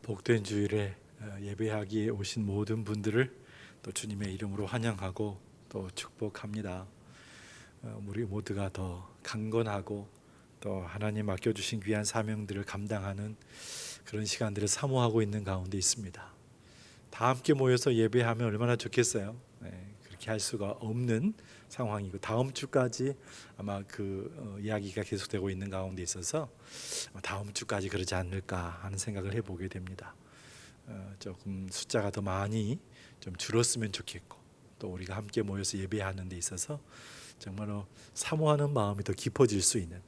복된 주일에 예배하기에 오신 모든 분들을 또 주님의 이름으로 환영하고 또 축복합니다. 우리 모두가 더 강건하고 또 하나님 맡겨주신 귀한 사명들을 감당하는 그런 시간들을 사모하고 있는 가운데 있습니다. 다 함께 모여서 예배하면 얼마나 좋겠어요. 그렇게 할 수가 없는 상황이고 다음 주까지 아마 그 이야기가 계속되고 있는 가운데 있어서 다음 주까지 그러지 않을까 하는 생각을 해보게 됩니다. 조금 숫자가 더 많이 좀 줄었으면 좋겠고 또 우리가 함께 모여서 예배하는 데 있어서 정말로 사모하는 마음이 더 깊어질 수 있는,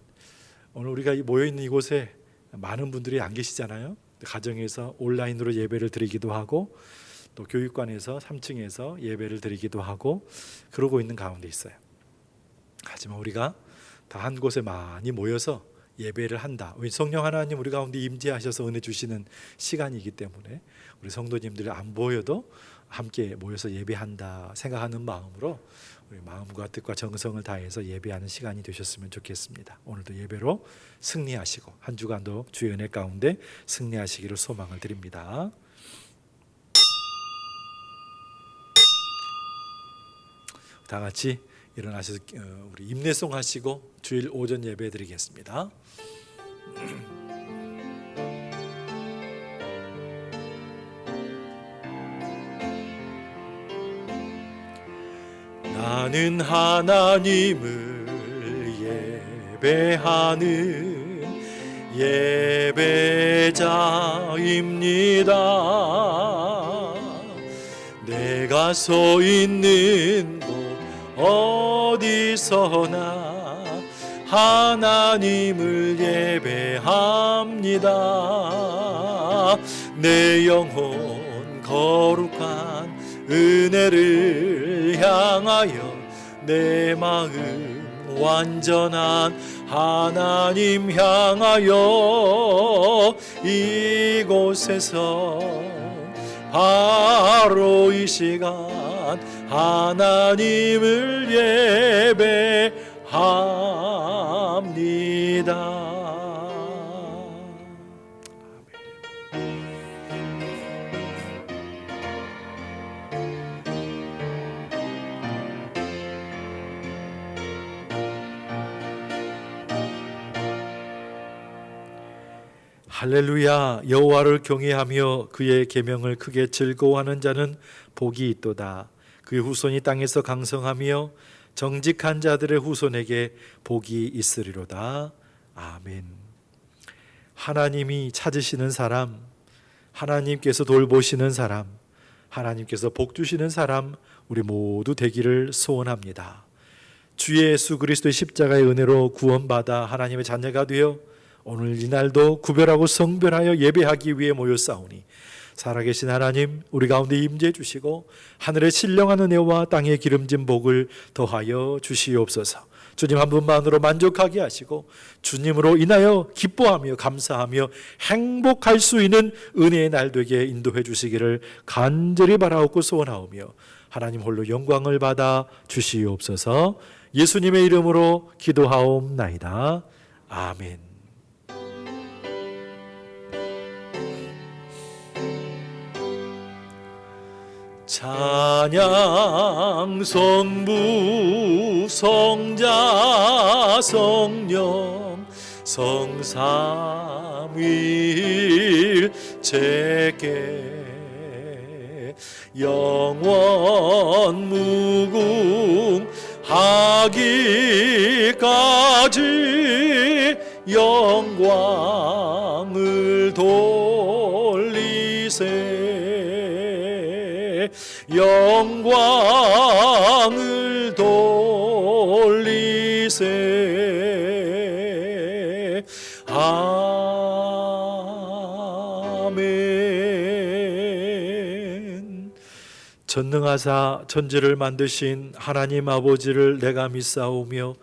오늘 우리가 모여있는 이곳에 많은 분들이 안 계시잖아요. 가정에서 온라인으로 예배를 드리기도 하고 또 교육관에서 3층에서 예배를 드리기도 하고 그러고 있는 가운데 있어요. 하지만 우리가 다 한 곳에 많이 모여서 예배를 한다. 성령 하나님 우리 가운데 임재하셔서 은혜 주시는 시간이기 때문에 우리 성도님들이 안 보여도 함께 모여서 예배한다 생각하는 마음으로 우리 마음과 뜻과 정성을 다해서 예배하는 시간이 되셨으면 좋겠습니다. 오늘도 예배로 승리하시고 한 주간도 주의 은혜 가운데 승리하시기를 소망을 드립니다. 다 같이 일어나셔서 우리 임내송 하시고 주일 오전 예배 드리겠습니다. 나는 하나님을 예배하는 예배자입니다. 내가 서 있는 곳 어디서나 하나님을 예배합니다. 내 영혼 거룩한 은혜를 향하여 내 마음 완전한 하나님 향하여 이곳에서 바로 이 시간 하나님을 예배합니다. 할렐루야. 여호와를 경외하며 그의 계명을 크게 즐거워하는 자는 복이 있도다. 그의 후손이 땅에서 강성하며 정직한 자들의 후손에게 복이 있으리로다. 아멘. 하나님이 찾으시는 사람, 하나님께서 돌보시는 사람, 하나님께서 복 주시는 사람 우리 모두 되기를 소원합니다. 주 예수 그리스도의 십자가의 은혜로 구원받아 하나님의 자녀가 되어 오늘 이날도 구별하고 성별하여 예배하기 위해 모였사오니 살아계신 하나님 우리 가운데 임재해 주시고 하늘의 신령한 은혜와 땅의 기름진 복을 더하여 주시옵소서. 주님 한 분만으로 만족하게 하시고 주님으로 인하여 기뻐하며 감사하며 행복할 수 있는 은혜의 날 되게 인도해 주시기를 간절히 바라옵고 소원하오며 하나님 홀로 영광을 받아 주시옵소서. 예수님의 이름으로 기도하옵나이다. 아멘. 찬양 성부 성자 성령 성삼위일체계 영원 무궁하기까지 영광을 돌리세. 영광을 돌리세. 아멘. 전능하사 천지를 만드신 하나님 아버지를 내가 믿사오며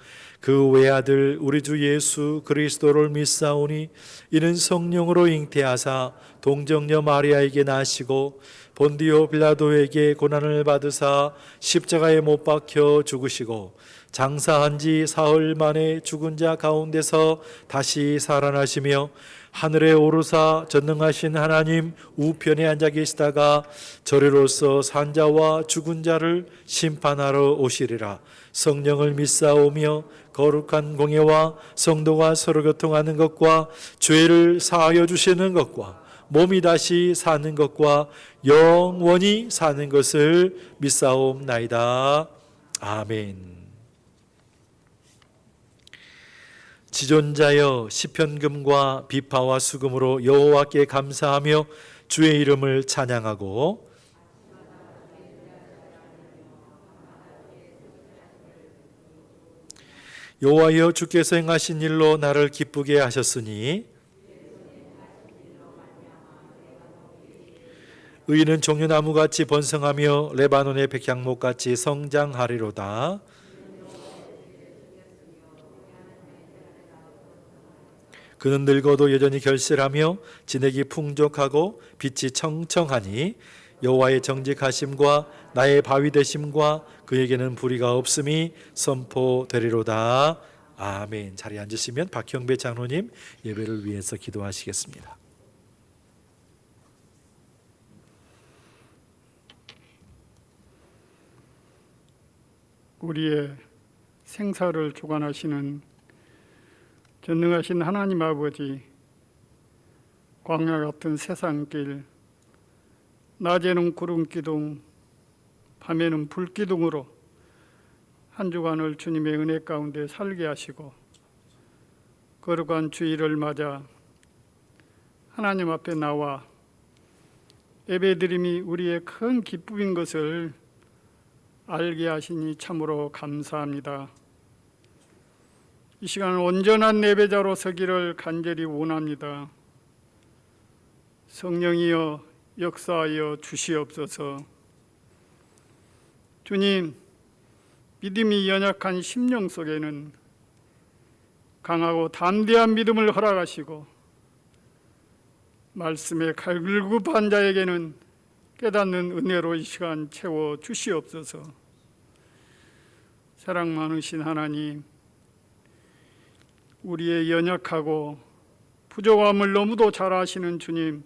그 외아들 우리 주 예수 그리스도를 믿사오니 이는 성령으로 잉태하사 동정녀 마리아에게 나시고 본디오 빌라도에게 고난을 받으사 십자가에 못 박혀 죽으시고 장사한 지 사흘 만에 죽은 자 가운데서 다시 살아나시며 하늘에 오르사 전능하신 하나님 우편에 앉아 계시다가 저리로서 산자와 죽은 자를 심판하러 오시리라. 성령을 믿사오며 거룩한 공예와 성도가 서로 교통하는 것과 죄를 사하여 주시는 것과 몸이 다시 사는 것과 영원히 사는 것을 믿사옵나이다. 아멘. 지존자여 시편금과 비파와 수금으로 여호와께 감사하며 주의 이름을 찬양하고 여호와여 주께서 행하신 일로 나를 기쁘게 하셨으니 의인은 종려나무같이 번성하며 레바논의 백향목같이 성장하리로다. 그는 늙어도 여전히 결실하며 진액이 풍족하고 빛이 청청하니 여호와의 정직하심과 나의 바위 되심과 그에게는 불의가 없음이 선포되리로다. 아멘. 자리에 앉으시면 박형배 장로님 예배를 위해서 기도하시겠습니다. 우리의 생사를 주관하시는 전능하신 하나님 아버지, 광야 같은 세상길, 낮에는 구름기둥, 밤에는 불기둥으로 한 주간을 주님의 은혜 가운데 살게 하시고 거룩한 주일을 맞아 하나님 앞에 나와 예배드림이 우리의 큰 기쁨인 것을 알게 하시니 참으로 감사합니다. 이 시간 온전한 예배자로 서기를 간절히 원합니다. 성령이여 역사하여 주시옵소서. 주님, 믿음이 연약한 심령 속에는 강하고 담대한 믿음을 허락하시고 말씀에 갈급한 자에게는 깨닫는 은혜로 이 시간 채워 주시옵소서. 사랑 많으신 하나님, 우리의 연약하고 부족함을 너무도 잘 아시는 주님,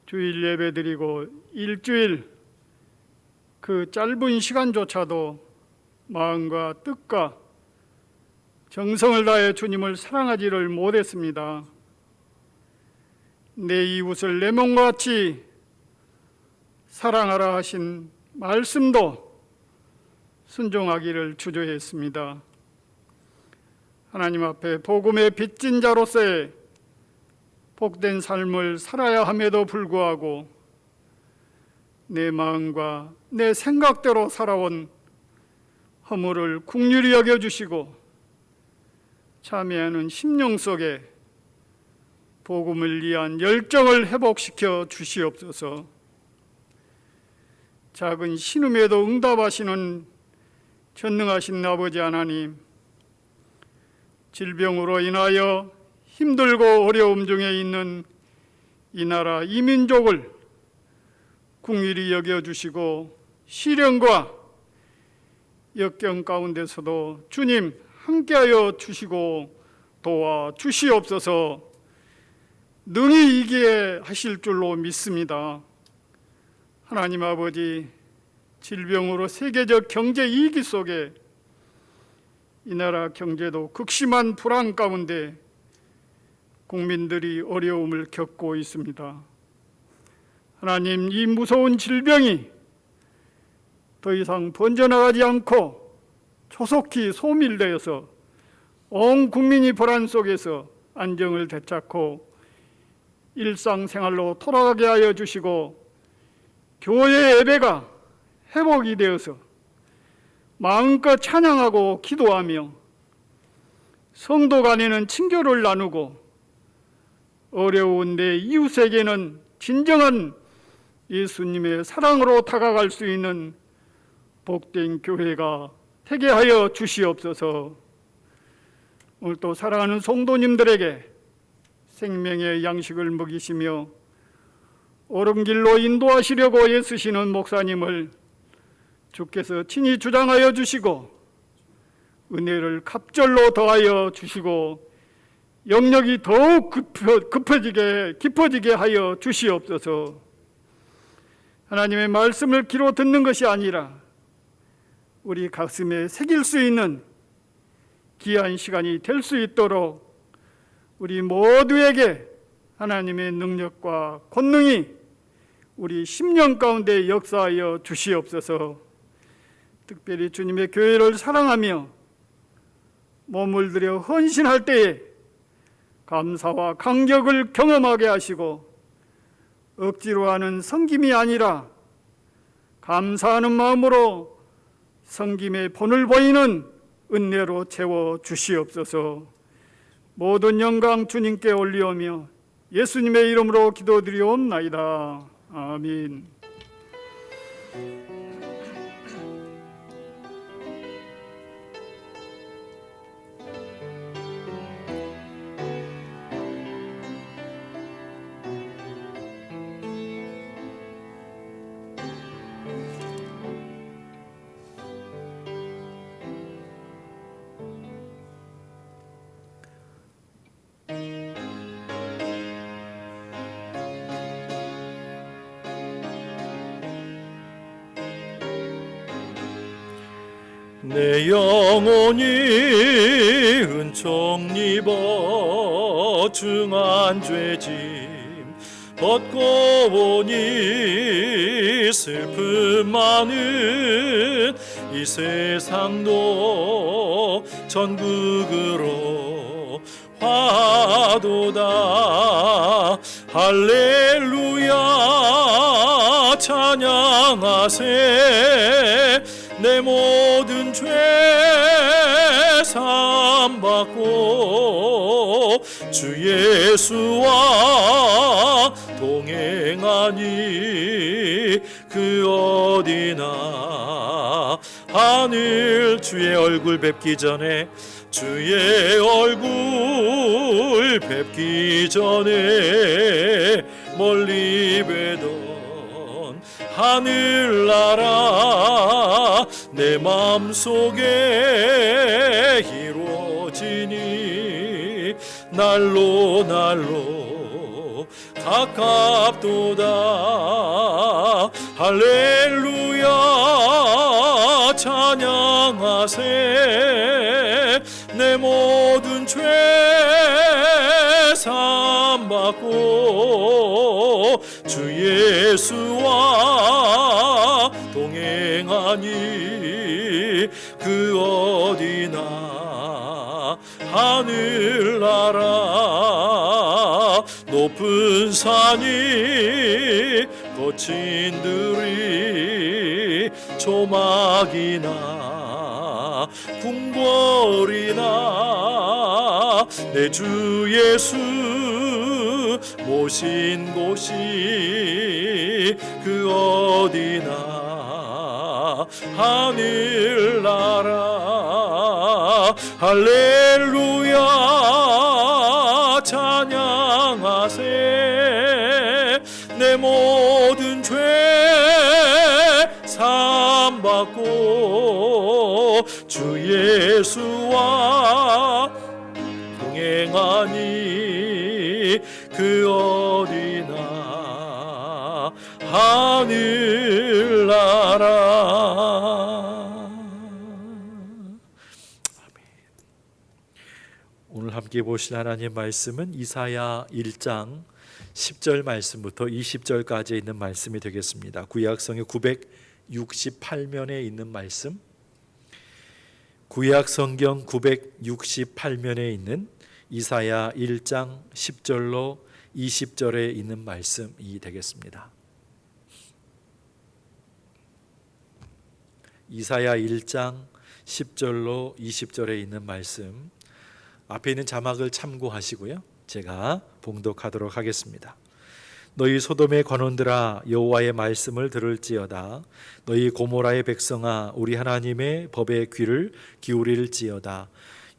주일 예배 드리고 일주일 그 짧은 시간조차도 마음과 뜻과 정성을 다해 주님을 사랑하지를 못했습니다. 내 이웃을 내 몸과 같이 사랑하라 하신 말씀도 순종하기를 주저했습니다. 하나님 앞에 복음의 빚진 자로서의 복된 삶을 살아야 함에도 불구하고 내 마음과 내 생각대로 살아온 허물을 긍휼히 여겨주시고 참여하는 심령 속에 복음을 위한 열정을 회복시켜 주시옵소서. 작은 신음에도 응답하시는 전능하신 아버지 하나님, 질병으로 인하여 힘들고 어려움 중에 있는 이 나라 이 민족을 긍휼히 여겨주시고 시련과 역경 가운데서도 주님 함께하여 주시고 도와주시옵소서. 능히 이기게 하실 줄로 믿습니다. 하나님 아버지, 질병으로 세계적 경제 위기 속에 이 나라 경제도 극심한 불안 가운데 국민들이 어려움을 겪고 있습니다. 하나님, 이 무서운 질병이 더 이상 번져나가지 않고 조속히 소멸되어서 온 국민이 불안 속에서 안정을 되찾고 일상생활로 돌아가게 하여 주시고 교회 예배가 회복이 되어서 마음껏 찬양하고 기도하며 성도 간에는 친교를 나누고 어려운 내 이웃에게는 진정한 예수님의 사랑으로 다가갈 수 있는 복된 교회가 되게 하여 주시옵소서. 오늘 또 사랑하는 성도님들에게 생명의 양식을 먹이시며 옳은 길로 인도하시려고 애쓰시는 목사님을 주께서 친히 주장하여 주시고 은혜를 갑절로 더하여 주시고 영역이 더욱 깊어지게 하여 주시옵소서. 하나님의 말씀을 귀로 듣는 것이 아니라 우리 가슴에 새길 수 있는 귀한 시간이 될 수 있도록 우리 모두에게 하나님의 능력과 권능이 우리 심령 가운데 역사하여 주시옵소서. 특별히 주님의 교회를 사랑하며 몸을 들여 헌신할 때에 감사와 감격을 경험하게 하시고 억지로 하는 섬김이 아니라 감사하는 마음으로 섬김의 본을 보이는 은혜로 채워 주시옵소서. 모든 영광 주님께 올리오며 예수님의 이름으로 기도드리옵나이다. 아멘. 내 영혼이 은총 입어 중한 죄짐 벗고 보니 슬픔 많은 이 세상도 전국으로 화도다. 할렐루야 찬양하세. 내 모든 죄 사함받고 주 예수와 동행하니 그 어디나 하늘 주의 얼굴 뵙기 전에 주의 얼굴 뵙기 전에 멀리 뵈던 하늘나라 내 맘속에 이루어지니 날로 날로 가깝도다. 할렐루야 찬양하세. 내 모든 죄 사함받고 주 예수와 동행하니 그 어디나 하늘나라 높은 산이 거친 들이 조막이나 궁궐이나 내 주 예수 모신 곳이 그 어디나 하늘나라. 할렐루야 찬양하세. 내 모든 죄 사함받고 주 예수와 동행하니 그 어디나 하늘나라. 오늘 함께 보실 하나님의 말씀은 이사야 1장 10절 말씀부터 20절까지 있는 말씀이 되겠습니다. 구약성의 968면에 있는 말씀, 구약성경 968면에 있는 이사야 1장 10절로 20절에 있는 말씀이 되겠습니다. 이사야 1장 10절로 20절에 있는 말씀, 앞에 있는 자막을 참고하시고요, 제가 봉독하도록 하겠습니다. 너희 소돔의 관원들아 여호와의 말씀을 들을지어다. 너희 고모라의 백성아 우리 하나님의 법에 귀를 기울일지어다.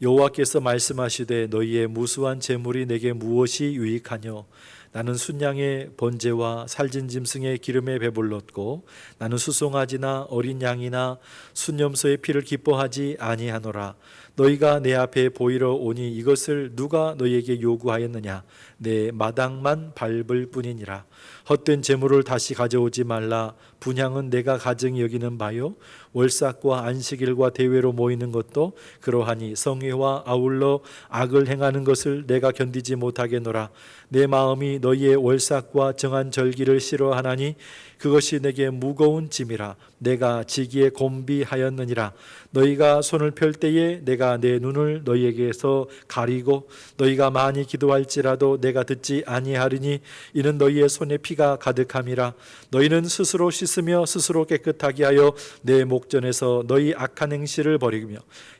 여호와께서 말씀하시되 너희의 무수한 재물이 내게 무엇이 유익하뇨? 나는 순양의 번제와 살진 짐승의 기름에 배불렀고 나는 수송아지나 어린 양이나 순염소의 피를 기뻐하지 아니하노라. 너희가 내 앞에 보이러 오니 이것을 누가 너희에게 요구하였느냐? 내 마당만 밟을 뿐이니라. 헛된 재물을 다시 가져오지 말라. 분향은 내가 가증히 여기는 바요 월삭과 안식일과 대회로 모이는 것도 그러하니 성회와 아울러 악을 행하는 것을 내가 견디지 못하겠노라. 내 마음이 너희의 월삭과 정한 절기를 싫어하나니 그것이 내게 무거운 짐이라. 내가 지기에 곤비하였느니라. 너희가 손을 펼 때에 내가 내 눈을 너희에게서 가리고 너희가 많이 기도할지라도 내가 듣지 아니하리니 이는 너희의 손에 피가 가득함이라. 너희는 스스로 씻으며 스스로 깨끗하게 하여 내 목전에서 너희 악한 행실을 버리며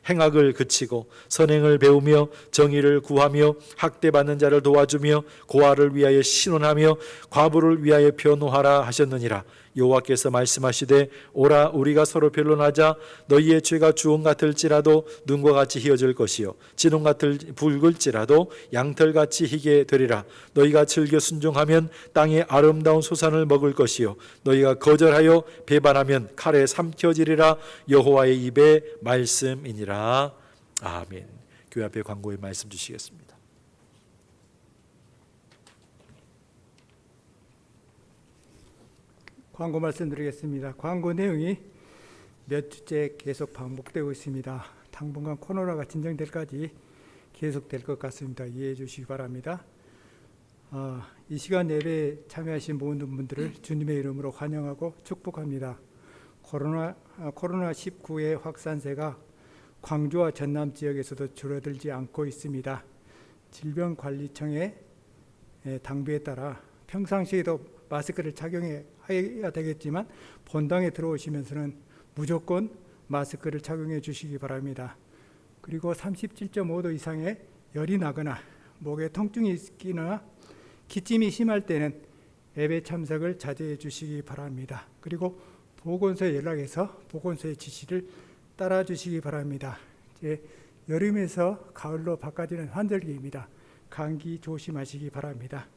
행악을 그치고 선행을 배우며 정의를 구하며 학대받는 자를 도와주며 고아를 위하여 신원하며 과부를 위하여 변호하라 하셨느니라. 여호와께서 말씀하시되 오라 우리가 서로 변론하자. 너희의 죄가 주홍 같을지라도 눈과 같이 희어질 것이요 진홍 같을 붉을지라도 양털같이 희게 되리라. 너희가 즐겨 순종하면 땅의 아름다운 소산을 먹을 것이요 너희가 거절하여 배반하면 칼에 삼켜지리라. 여호와의 입의 말씀이니라. 아멘. 교회 앞에 광고의 말씀 주시겠습니다. 광고 말씀드리겠습니다. 광고 내용이 몇 주째 계속 반복되고 있습니다. 당분간 코로나가 진정될 때까지 계속될 것 같습니다. 이해해 주시기 바랍니다. 이 시간 예배에 참여하신 모든 분들을 주님의 이름으로 환영하고 축복합니다. 코로나19의 확산세가 광주와 전남 지역에서도 줄어들지 않고 있습니다. 질병관리청의 당부에 따라 평상시에도 마스크를 착용해야 되겠지만 본당에 들어오시면서는 무조건 마스크를 착용해 주시기 바랍니다. 그리고 37.5도 이상의 열이 나거나 목에 통증이 있거나 기침이 심할 때는 예배 참석을 자제해 주시기 바랍니다. 그리고 보건소에 연락해서 보건소의 지시를 따라 주시기 바랍니다. 이제 여름에서 가을로 바꿔지는 환절기입니다. 감기 조심하시기 바랍니다.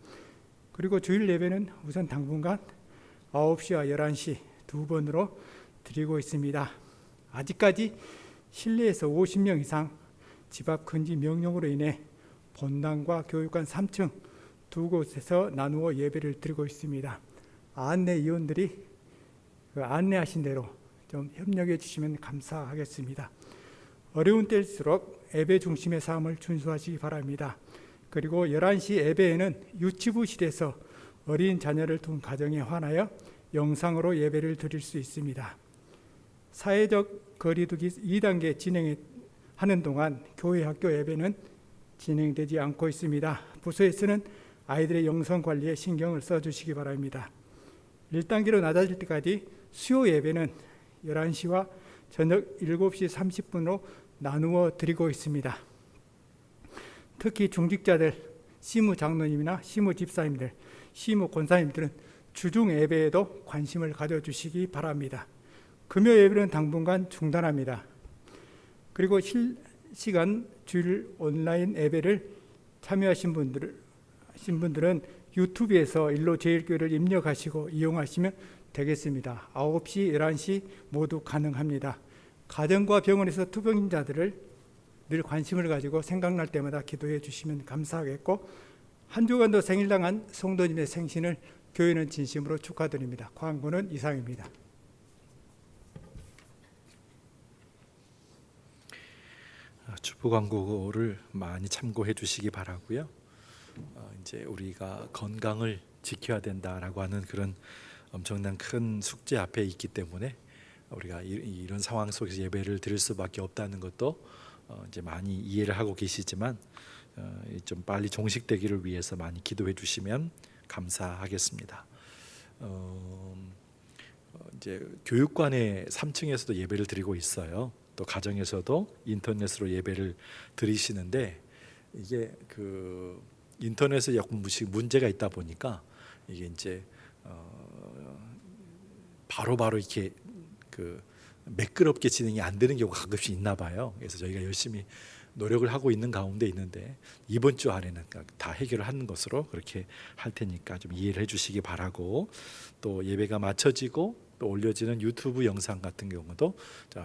그리고 주일 예배는 우선 당분간 9시와 11시 두 번으로 드리고 있습니다. 아직까지 실내에서 50명 이상 집 앞 금지 명령으로 인해 본당과 교육관 3층 두 곳에서 나누어 예배를 드리고 있습니다. 안내위원들이 안내하신 대로 좀 협력해 주시면 감사하겠습니다. 어려운 때일수록 예배 중심의 삶을 준수하시기 바랍니다. 그리고 11시 예배에는 유치부실에서 어린 자녀를 둔 가정에 환하여 영상으로 예배를 드릴 수 있습니다. 사회적 거리두기 2단계 진행하는 동안 교회 학교 예배는 진행되지 않고 있습니다. 부서에서는 아이들의 영성 관리에 신경을 써주시기 바랍니다. 1단계로 낮아질 때까지 수요 예배는 11시와 저녁 7시 30분으로 나누어 드리고 있습니다. 특히 중직자들, 시무 장로님이나 시무 집사님들, 시무 권사님들은 주중 예배에도 관심을 가져주시기 바랍니다. 금요 예배는 당분간 중단합니다. 그리고 실시간 주일 온라인 예배를 참여하신 분들은 유튜브에서 일로제일교회를 입력하시고 이용하시면 되겠습니다. 9시, 11시 모두 가능합니다. 가정과 병원에서 투병인자들을 늘 관심을 가지고 생각날 때마다 기도해 주시면 감사하겠고 한 주간도 생일당한 성도님의 생신을 교회는 진심으로 축하드립니다. 광고는 이상입니다. 축복 광고를 많이 참고해 주시기 바라고요. 이제 우리가 건강을 지켜야 된다라고 하는 그런 엄청난 큰 숙제 앞에 있기 때문에 우리가 이런 상황 속에서 예배를 드릴 수밖에 없다는 것도 이제 많이 이해를 하고 계시지만 좀 빨리 종식되기를 위해서 많이 기도해 주시면 감사하겠습니다. 이제 교육관의 3층에서도 예배를 드리고 있어요. 또 가정에서도 인터넷으로 예배를 드리시는데 이게 그 인터넷에 약간 문제가 있다 보니까 이게 이제 바로바로 이렇게 매끄럽게 진행이 안 되는 경우가 가끔씩 있나 봐요. 그래서 저희가 열심히 노력을 하고 있는 가운데 있는데 이번 주 안에는 다 해결을 하는 것으로 그렇게 할 테니까 좀 이해를 해주시기 바라고, 또 예배가 마쳐지고 또 올려지는 유튜브 영상 같은 경우도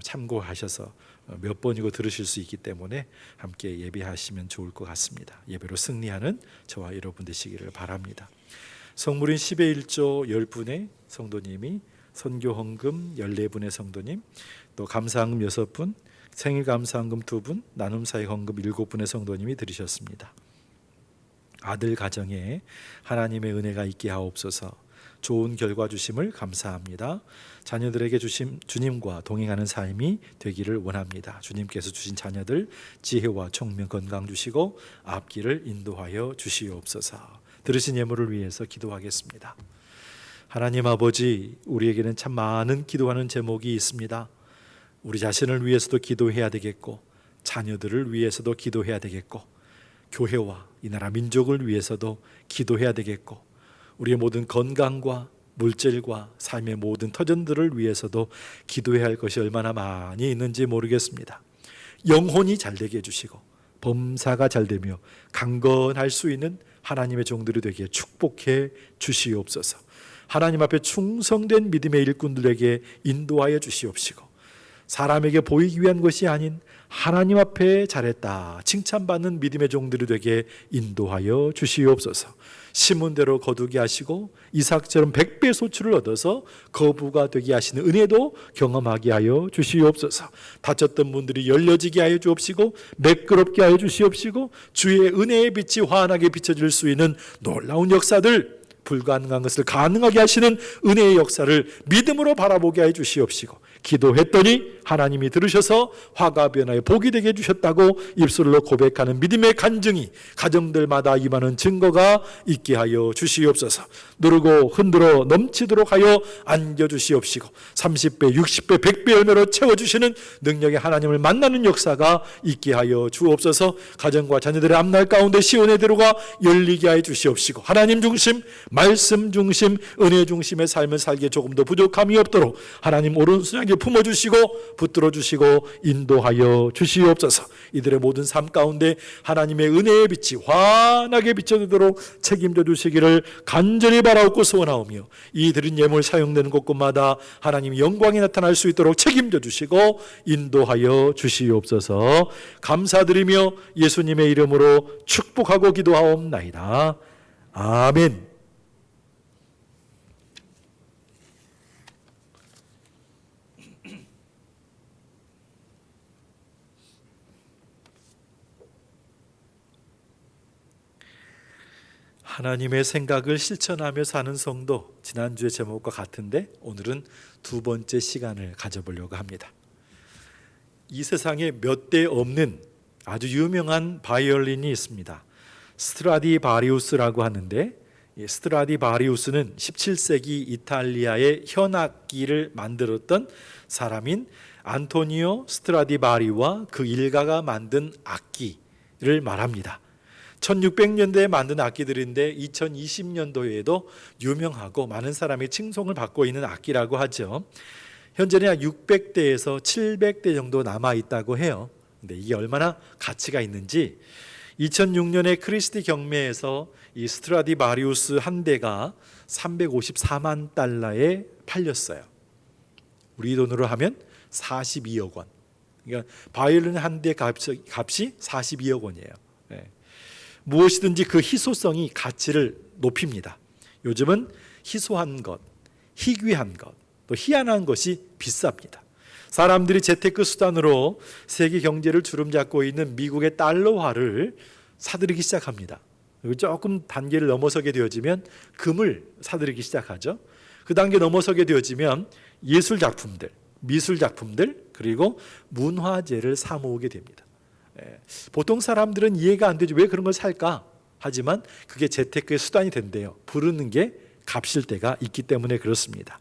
참고하셔서 몇 번이고 들으실 수 있기 때문에 함께 예배하시면 좋을 것 같습니다. 예배로 승리하는 저와 여러분 되시기를 바랍니다. 성물인 10의 1조 10분의 성도님이, 선교 헌금 14분의 성도님, 또 감사헌금 6분, 생일 감사헌금 2분, 나눔 사역 헌금 7분의 성도님이 드리셨습니다. 아들 가정에 하나님의 은혜가 있게 하옵소서. 좋은 결과 주심을 감사합니다. 자녀들에게 주심 주님과 동행하는 삶이 되기를 원합니다. 주님께서 주신 자녀들 지혜와 총명 건강 주시고 앞길을 인도하여 주시옵소서. 들으신 예물을 위해서 기도하겠습니다. 하나님 아버지, 우리에게는 참 많은 기도하는 제목이 있습니다. 우리 자신을 위해서도 기도해야 되겠고, 자녀들을 위해서도 기도해야 되겠고, 교회와 이 나라 민족을 위해서도 기도해야 되겠고, 우리의 모든 건강과 물질과 삶의 모든 터전들을 위해서도 기도해야 할 것이 얼마나 많이 있는지 모르겠습니다. 영혼이 잘되게 해주시고 범사가 잘되며 강건할 수 있는 하나님의 종들이 되게 축복해 주시옵소서. 하나님 앞에 충성된 믿음의 일꾼들에게 인도하여 주시옵시고, 사람에게 보이기 위한 것이 아닌 하나님 앞에 잘했다 칭찬받는 믿음의 종들이 되게 인도하여 주시옵소서. 심은 대로 거두게 하시고 이삭처럼 100배 소출을 얻어서 거부가 되게 하시는 은혜도 경험하게 하여 주시옵소서. 다쳤던 분들이 열려지게 하여 주옵시고 매끄럽게 하여 주시옵시고, 주의 은혜의 빛이 환하게 비춰질 수 있는 놀라운 역사들, 불가능한 것을 가능하게 하시는 은혜의 역사를 믿음으로 바라보게 하여 주시옵시고, 기도했더니 하나님이 들으셔서 화가 변하여 복이 되게 해주셨다고 입술로 고백하는 믿음의 간증이 가정들마다 임하는 증거가 있게 하여 주시옵소서. 누르고 흔들어 넘치도록 하여 안겨주시옵시고 30배, 60배, 100배 열매로 채워주시는 능력의 하나님을 만나는 역사가 있게 하여 주옵소서. 가정과 자녀들의 앞날 가운데 시온의 대로가 열리게 하여 주시옵시고, 하나님 중심, 말씀 중심, 은혜 중심의 삶을 살기에 조금도 부족함이 없도록 하나님 오른손에 품어주시고 붙들어 주시고 인도하여 주시옵소서. 이들의 모든 삶 가운데 하나님의 은혜의 빛이 환하게 비춰지도록 책임져 주시기를 간절히 바라옵고 소원하오며, 이 드린 예물 사용되는 곳곳마다 하나님 영광이 나타날 수 있도록 책임져 주시고 인도하여 주시옵소서. 감사드리며 예수님의 이름으로 축복하고 기도하옵나이다. 아멘. 하나님의 생각을 실천하며 사는 성도, 지난주의 제목과 같은데 오늘은 두 번째 시간을 가져보려고 합니다. 이 세상에 몇 대 없는 아주 유명한 바이올린이 있습니다. 스트라디바리우스라고 하는데, 스트라디바리우스는 17세기 이탈리아의 현악기를 만들었던 사람인 안토니오 스트라디바리와 그 일가가 만든 악기를 말합니다. 1600년대에 만든 악기들인데 2020년도에도 유명하고 많은 사람의 칭송을 받고 있는 악기라고 하죠. 현재는 약 600대에서 700대 정도 남아있다고 해요. 근데 이게 얼마나 가치가 있는지, 2006년에 크리스티 경매에서 이 스트라디바리우스 한 대가 354만 달러에 팔렸어요. 우리 돈으로 하면 42억 원. 그러니까 바이올린 한 대 값이 42억 원이에요. 네. 무엇이든지 그 희소성이 가치를 높입니다. 요즘은 희소한 것, 희귀한 것, 또 희한한 것이 비쌉니다. 사람들이 재테크 수단으로 세계 경제를 주름잡고 있는 미국의 달러화를 사들이기 시작합니다. 그리고 조금 단계를 넘어서게 되어지면 금을 사들이기 시작하죠. 그 단계 넘어서게 되어지면 예술작품들, 미술작품들, 그리고 문화재를 사모으게 됩니다. 보통 사람들은 이해가 안 되죠. 왜 그런 걸 살까? 하지만 그게 재테크의 수단이 된대요. 부르는 게 값일 때가 있기 때문에 그렇습니다.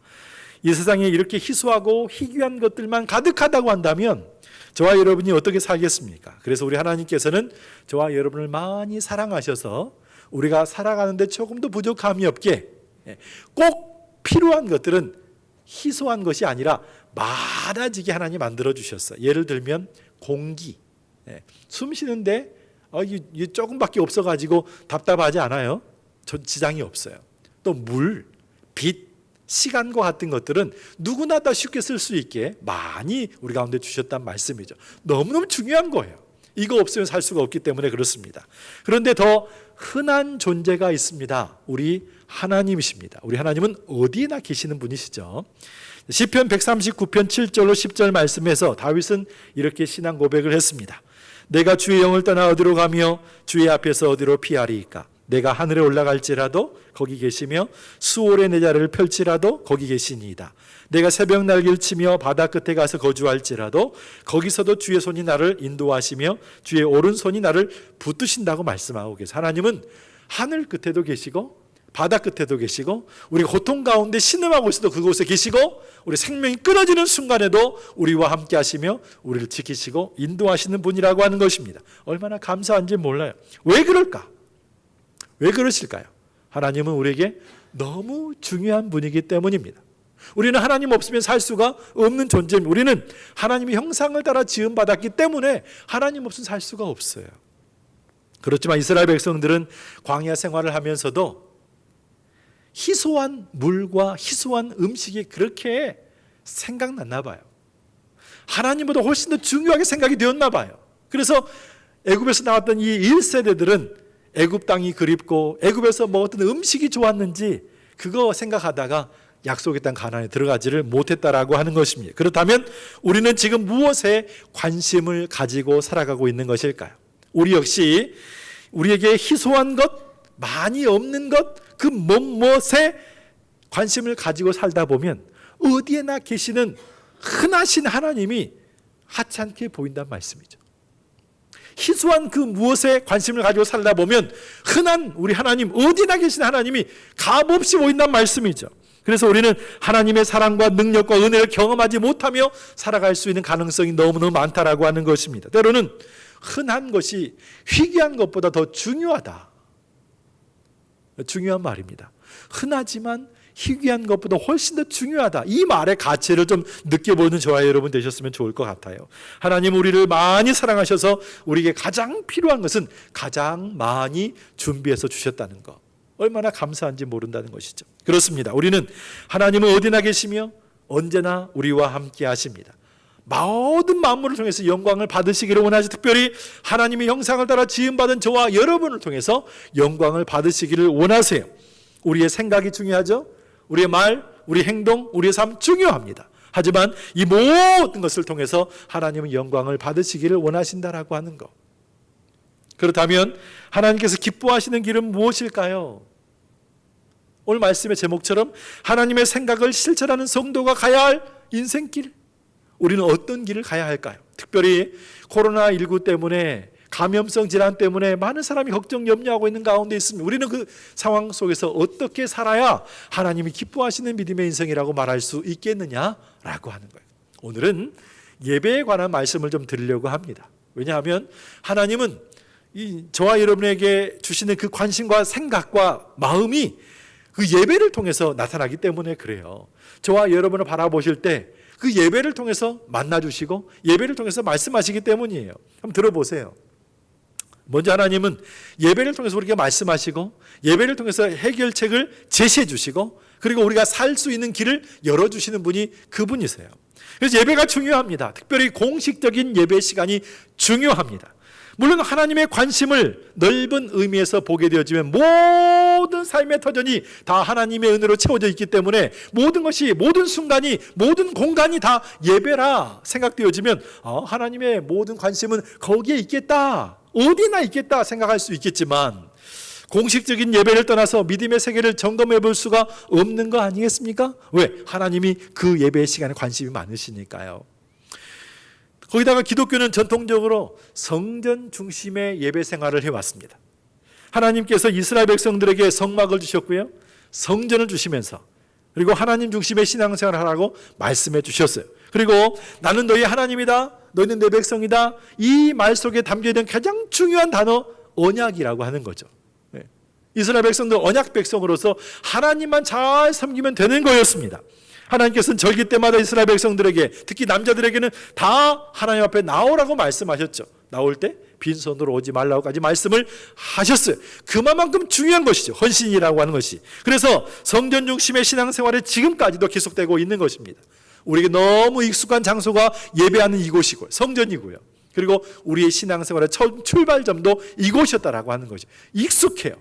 이 세상에 이렇게 희소하고 희귀한 것들만 가득하다고 한다면 저와 여러분이 어떻게 살겠습니까? 그래서 우리 하나님께서는 저와 여러분을 많이 사랑하셔서 우리가 살아가는데 조금도 부족함이 없게 꼭 필요한 것들은 희소한 것이 아니라 많아지게 하나님 만들어 주셨어요. 예를 들면 공기, 숨 쉬는데 이 조금밖에 없어가지고 답답하지 않아요? 지장이 없어요. 또 물, 빛, 시간과 같은 것들은 누구나 다 쉽게 쓸 수 있게 많이 우리 가운데 주셨단 말씀이죠. 너무너무 중요한 거예요. 이거 없으면 살 수가 없기 때문에 그렇습니다. 그런데 더 흔한 존재가 있습니다. 우리 하나님이십니다. 우리 하나님은 어디에나 계시는 분이시죠. 시편 139편 7절로 10절 말씀에서 다윗은 이렇게 신앙 고백을 했습니다. 내가 주의 영을 떠나 어디로 가며 주의 앞에서 어디로 피하리이까? 내가 하늘에 올라갈지라도 거기 계시며 수월에 내 자리를 펼치라도 거기 계시니이다. 내가 새벽 날개를 치며 바다 끝에 가서 거주할지라도 거기서도 주의 손이 나를 인도하시며 주의 오른손이 나를 붙드신다고 말씀하고 계세요. 하나님은 하늘 끝에도 계시고 바다 끝에도 계시고 우리가 고통 가운데 신음하고 있어도 그곳에 계시고 우리 생명이 끊어지는 순간에도 우리와 함께 하시며 우리를 지키시고 인도하시는 분이라고 하는 것입니다. 얼마나 감사한지 몰라요. 왜 그럴까? 왜 그러실까요? 하나님은 우리에게 너무 중요한 분이기 때문입니다. 우리는 하나님 없으면 살 수가 없는 존재입니다. 우리는 하나님의 형상을 따라 지음받았기 때문에 하나님 없으면 살 수가 없어요. 그렇지만 이스라엘 백성들은 광야 생활을 하면서도 희소한 물과 희소한 음식이 그렇게 생각났나 봐요. 하나님보다 훨씬 더 중요하게 생각이 되었나 봐요. 그래서 애굽에서 나왔던 이 1세대들은 애굽 땅이 그립고 애굽에서 먹었던 음식이 좋았는지 그거 생각하다가 약속의 땅 가나안에 들어가지를 못했다라고 하는 것입니다. 그렇다면 우리는 지금 무엇에 관심을 가지고 살아가고 있는 것일까요? 우리 역시 우리에게 희소한 것, 많이 없는 것, 그 무엇에 관심을 가지고 살다 보면 어디에나 계시는 흔하신 하나님이 하찮게 보인다는 말씀이죠. 희소한 그 무엇에 관심을 가지고 살다 보면 흔한 우리 하나님, 어디나 계신 하나님이 값없이 보인다는 말씀이죠. 그래서 우리는 하나님의 사랑과 능력과 은혜를 경험하지 못하며 살아갈 수 있는 가능성이 너무너무 많다라고 하는 것입니다. 때로는 흔한 것이 희귀한 것보다 더 중요하다. 중요한 말입니다. 흔하지만 희귀한 것보다 훨씬 더 중요하다. 이 말의 가치를 좀 느껴보는 저와 여러분 되셨으면 좋을 것 같아요. 하나님 우리를 많이 사랑하셔서 우리에게 가장 필요한 것은 가장 많이 준비해서 주셨다는 것. 얼마나 감사한지 모른다는 것이죠. 그렇습니다. 우리는 하나님은 어디나 계시며 언제나 우리와 함께 하십니다. 모든 만물을 통해서 영광을 받으시기를 원하시, 특별히 하나님의 형상을 따라 지음받은 저와 여러분을 통해서 영광을 받으시기를 원하세요. 우리의 생각이 중요하죠. 우리의 말, 우리 행동, 우리의 삶 중요합니다. 하지만 이 모든 것을 통해서 하나님은 영광을 받으시기를 원하신다라고 하는 것. 그렇다면 하나님께서 기뻐하시는 길은 무엇일까요? 오늘 말씀의 제목처럼 하나님의 생각을 실천하는 성도가 가야 할 인생길. 우리는 어떤 길을 가야 할까요? 특별히 코로나19 때문에 감염성 질환 때문에 많은 사람이 걱정, 염려하고 있는 가운데 있습니다. 우리는 그 상황 속에서 어떻게 살아야 하나님이 기뻐하시는 믿음의 인생이라고 말할 수 있겠느냐라고 하는 거예요. 오늘은 예배에 관한 말씀을 좀 드리려고 합니다. 왜냐하면 하나님은 저와 여러분에게 주시는 그 관심과 생각과 마음이 그 예배를 통해서 나타나기 때문에 그래요. 저와 여러분을 바라보실 때 그 예배를 통해서 만나주시고 예배를 통해서 말씀하시기 때문이에요. 한번 들어보세요. 먼저 하나님은 예배를 통해서 우리에게 말씀하시고 예배를 통해서 해결책을 제시해 주시고 그리고 우리가 살 수 있는 길을 열어주시는 분이 그분이세요. 그래서 예배가 중요합니다. 특별히 공식적인 예배 시간이 중요합니다. 물론 하나님의 관심을 넓은 의미에서 보게 되어지면 모든 삶의 터전이 다 하나님의 은혜로 채워져 있기 때문에 모든 것이, 모든 순간이, 모든 공간이 다 예배라 생각되어지면 하나님의 모든 관심은 거기에 있겠다, 어디나 있겠다 생각할 수 있겠지만 공식적인 예배를 떠나서 믿음의 세계를 점검해 볼 수가 없는 거 아니겠습니까? 왜? 하나님이 그 예배의 시간에 관심이 많으시니까요. 거기다가 기독교는 전통적으로 성전 중심의 예배 생활을 해왔습니다. 하나님께서 이스라엘 백성들에게 성막을 주셨고요, 성전을 주시면서 그리고 하나님 중심의 신앙생활을 하라고 말씀해 주셨어요. 그리고 나는 너희 하나님이다, 너희는 내 백성이다, 이 말 속에 담겨있는 가장 중요한 단어 언약이라고 하는 거죠. 이 이스라엘 백성들 언약 백성으로서 하나님만 잘 섬기면 되는 거였습니다. 하나님께서는 절기 때마다 이스라엘 백성들에게, 특히 남자들에게는 다 하나님 앞에 나오라고 말씀하셨죠. 나올 때 빈손으로 오지 말라고까지 말씀을 하셨어요. 그만큼 중요한 것이죠. 헌신이라고 하는 것이. 그래서 성전 중심의 신앙생활이 지금까지도 계속되고 있는 것입니다. 우리에게 너무 익숙한 장소가 예배하는 이곳이고요. 성전이고요. 그리고 우리의 신앙생활의 처음 출발점도 이곳이었다라고 하는 것이 익숙해요.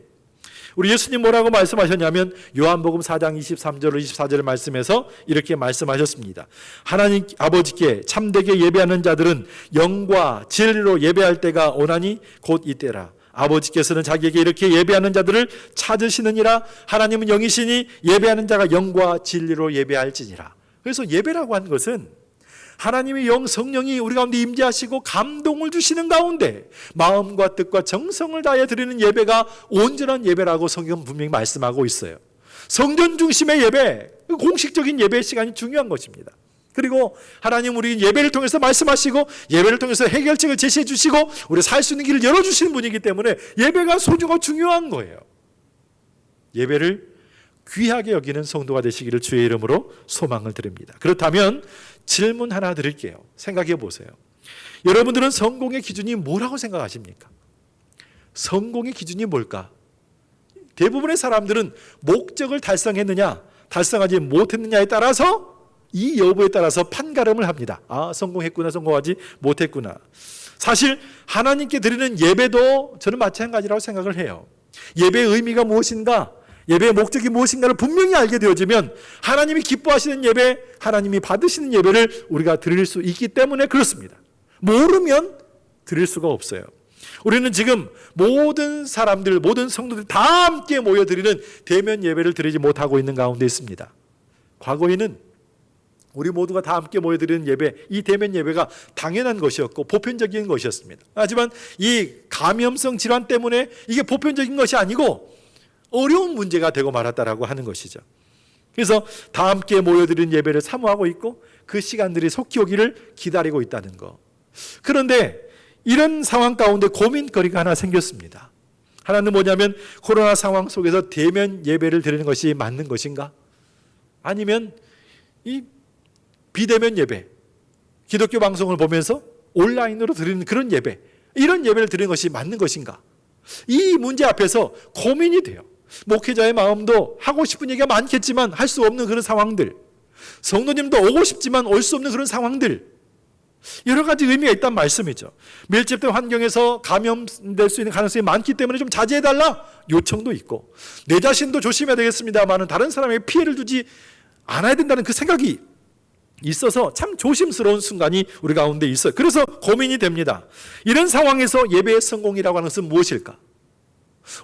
우리 예수님 뭐라고 말씀하셨냐면 요한복음 4장 23절 24절 말씀에서 이렇게 말씀하셨습니다. 하나님 아버지께 참되게 예배하는 자들은 영과 진리로 예배할 때가 오나니 곧 이때라. 아버지께서는 자기에게 이렇게 예배하는 자들을 찾으시느니라. 하나님은 영이시니 예배하는 자가 영과 진리로 예배할지니라. 그래서 예배라고 하는 것은 하나님의 영 성령이 우리 가운데 임재하시고 감동을 주시는 가운데 마음과 뜻과 정성을 다해 드리는 예배가 온전한 예배라고 성경은 분명히 말씀하고 있어요. 성전 중심의 예배, 공식적인 예배 시간이 중요한 것입니다. 그리고 하나님 우리 예배를 통해서 말씀하시고 예배를 통해서 해결책을 제시해 주시고 우리 살 수 있는 길을 열어주시는 분이기 때문에 예배가 소중하고 중요한 거예요. 예배를 귀하게 여기는 성도가 되시기를 주의 이름으로 소망을 드립니다. 그렇다면 질문 하나 드릴게요. 생각해 보세요. 여러분들은 성공의 기준이 뭐라고 생각하십니까? 성공의 기준이 뭘까? 대부분의 사람들은 목적을 달성했느냐, 달성하지 못했느냐에 따라서 이 여부에 따라서 판가름을 합니다. 아, 성공했구나, 성공하지 못했구나. 사실 하나님께 드리는 예배도 저는 마찬가지라고 생각을 해요. 예배의 의미가 무엇인가? 예배의 목적이 무엇인가를 분명히 알게 되어지면 하나님이 기뻐하시는 예배, 하나님이 받으시는 예배를 우리가 드릴 수 있기 때문에 그렇습니다. 모르면 드릴 수가 없어요. 우리는 지금 모든 사람들, 모든 성도들 다 함께 모여드리는 대면 예배를 드리지 못하고 있는 가운데 있습니다. 과거에는 우리 모두가 다 함께 모여드리는 예배, 이 대면 예배가 당연한 것이었고 보편적인 것이었습니다. 하지만 이 감염성 질환 때문에 이게 보편적인 것이 아니고 어려운 문제가 되고 말았다라고 하는 것이죠. 그래서 다 함께 모여드리는 예배를 사모하고 있고 그 시간들이 속히 오기를 기다리고 있다는 것. 그런데 이런 상황 가운데 고민거리가 하나 생겼습니다. 하나는 뭐냐면 코로나 상황 속에서 대면 예배를 드리는 것이 맞는 것인가? 아니면 이 비대면 예배, 기독교 방송을 보면서 온라인으로 드리는 그런 예배, 이런 예배를 드리는 것이 맞는 것인가? 이 문제 앞에서 고민이 돼요. 목회자의 마음도 하고 싶은 얘기가 많겠지만 할 수 없는 그런 상황들, 성도님도 오고 싶지만 올 수 없는 그런 상황들, 여러 가지 의미가 있다는 말씀이죠. 밀집된 환경에서 감염될 수 있는 가능성이 많기 때문에 좀 자제해달라 요청도 있고, 내 자신도 조심해야 되겠습니다만 다른 사람에게 피해를 주지 않아야 된다는 그 생각이 있어서 참 조심스러운 순간이 우리 가운데 있어요. 그래서 고민이 됩니다. 이런 상황에서 예배의 성공이라고 하는 것은 무엇일까?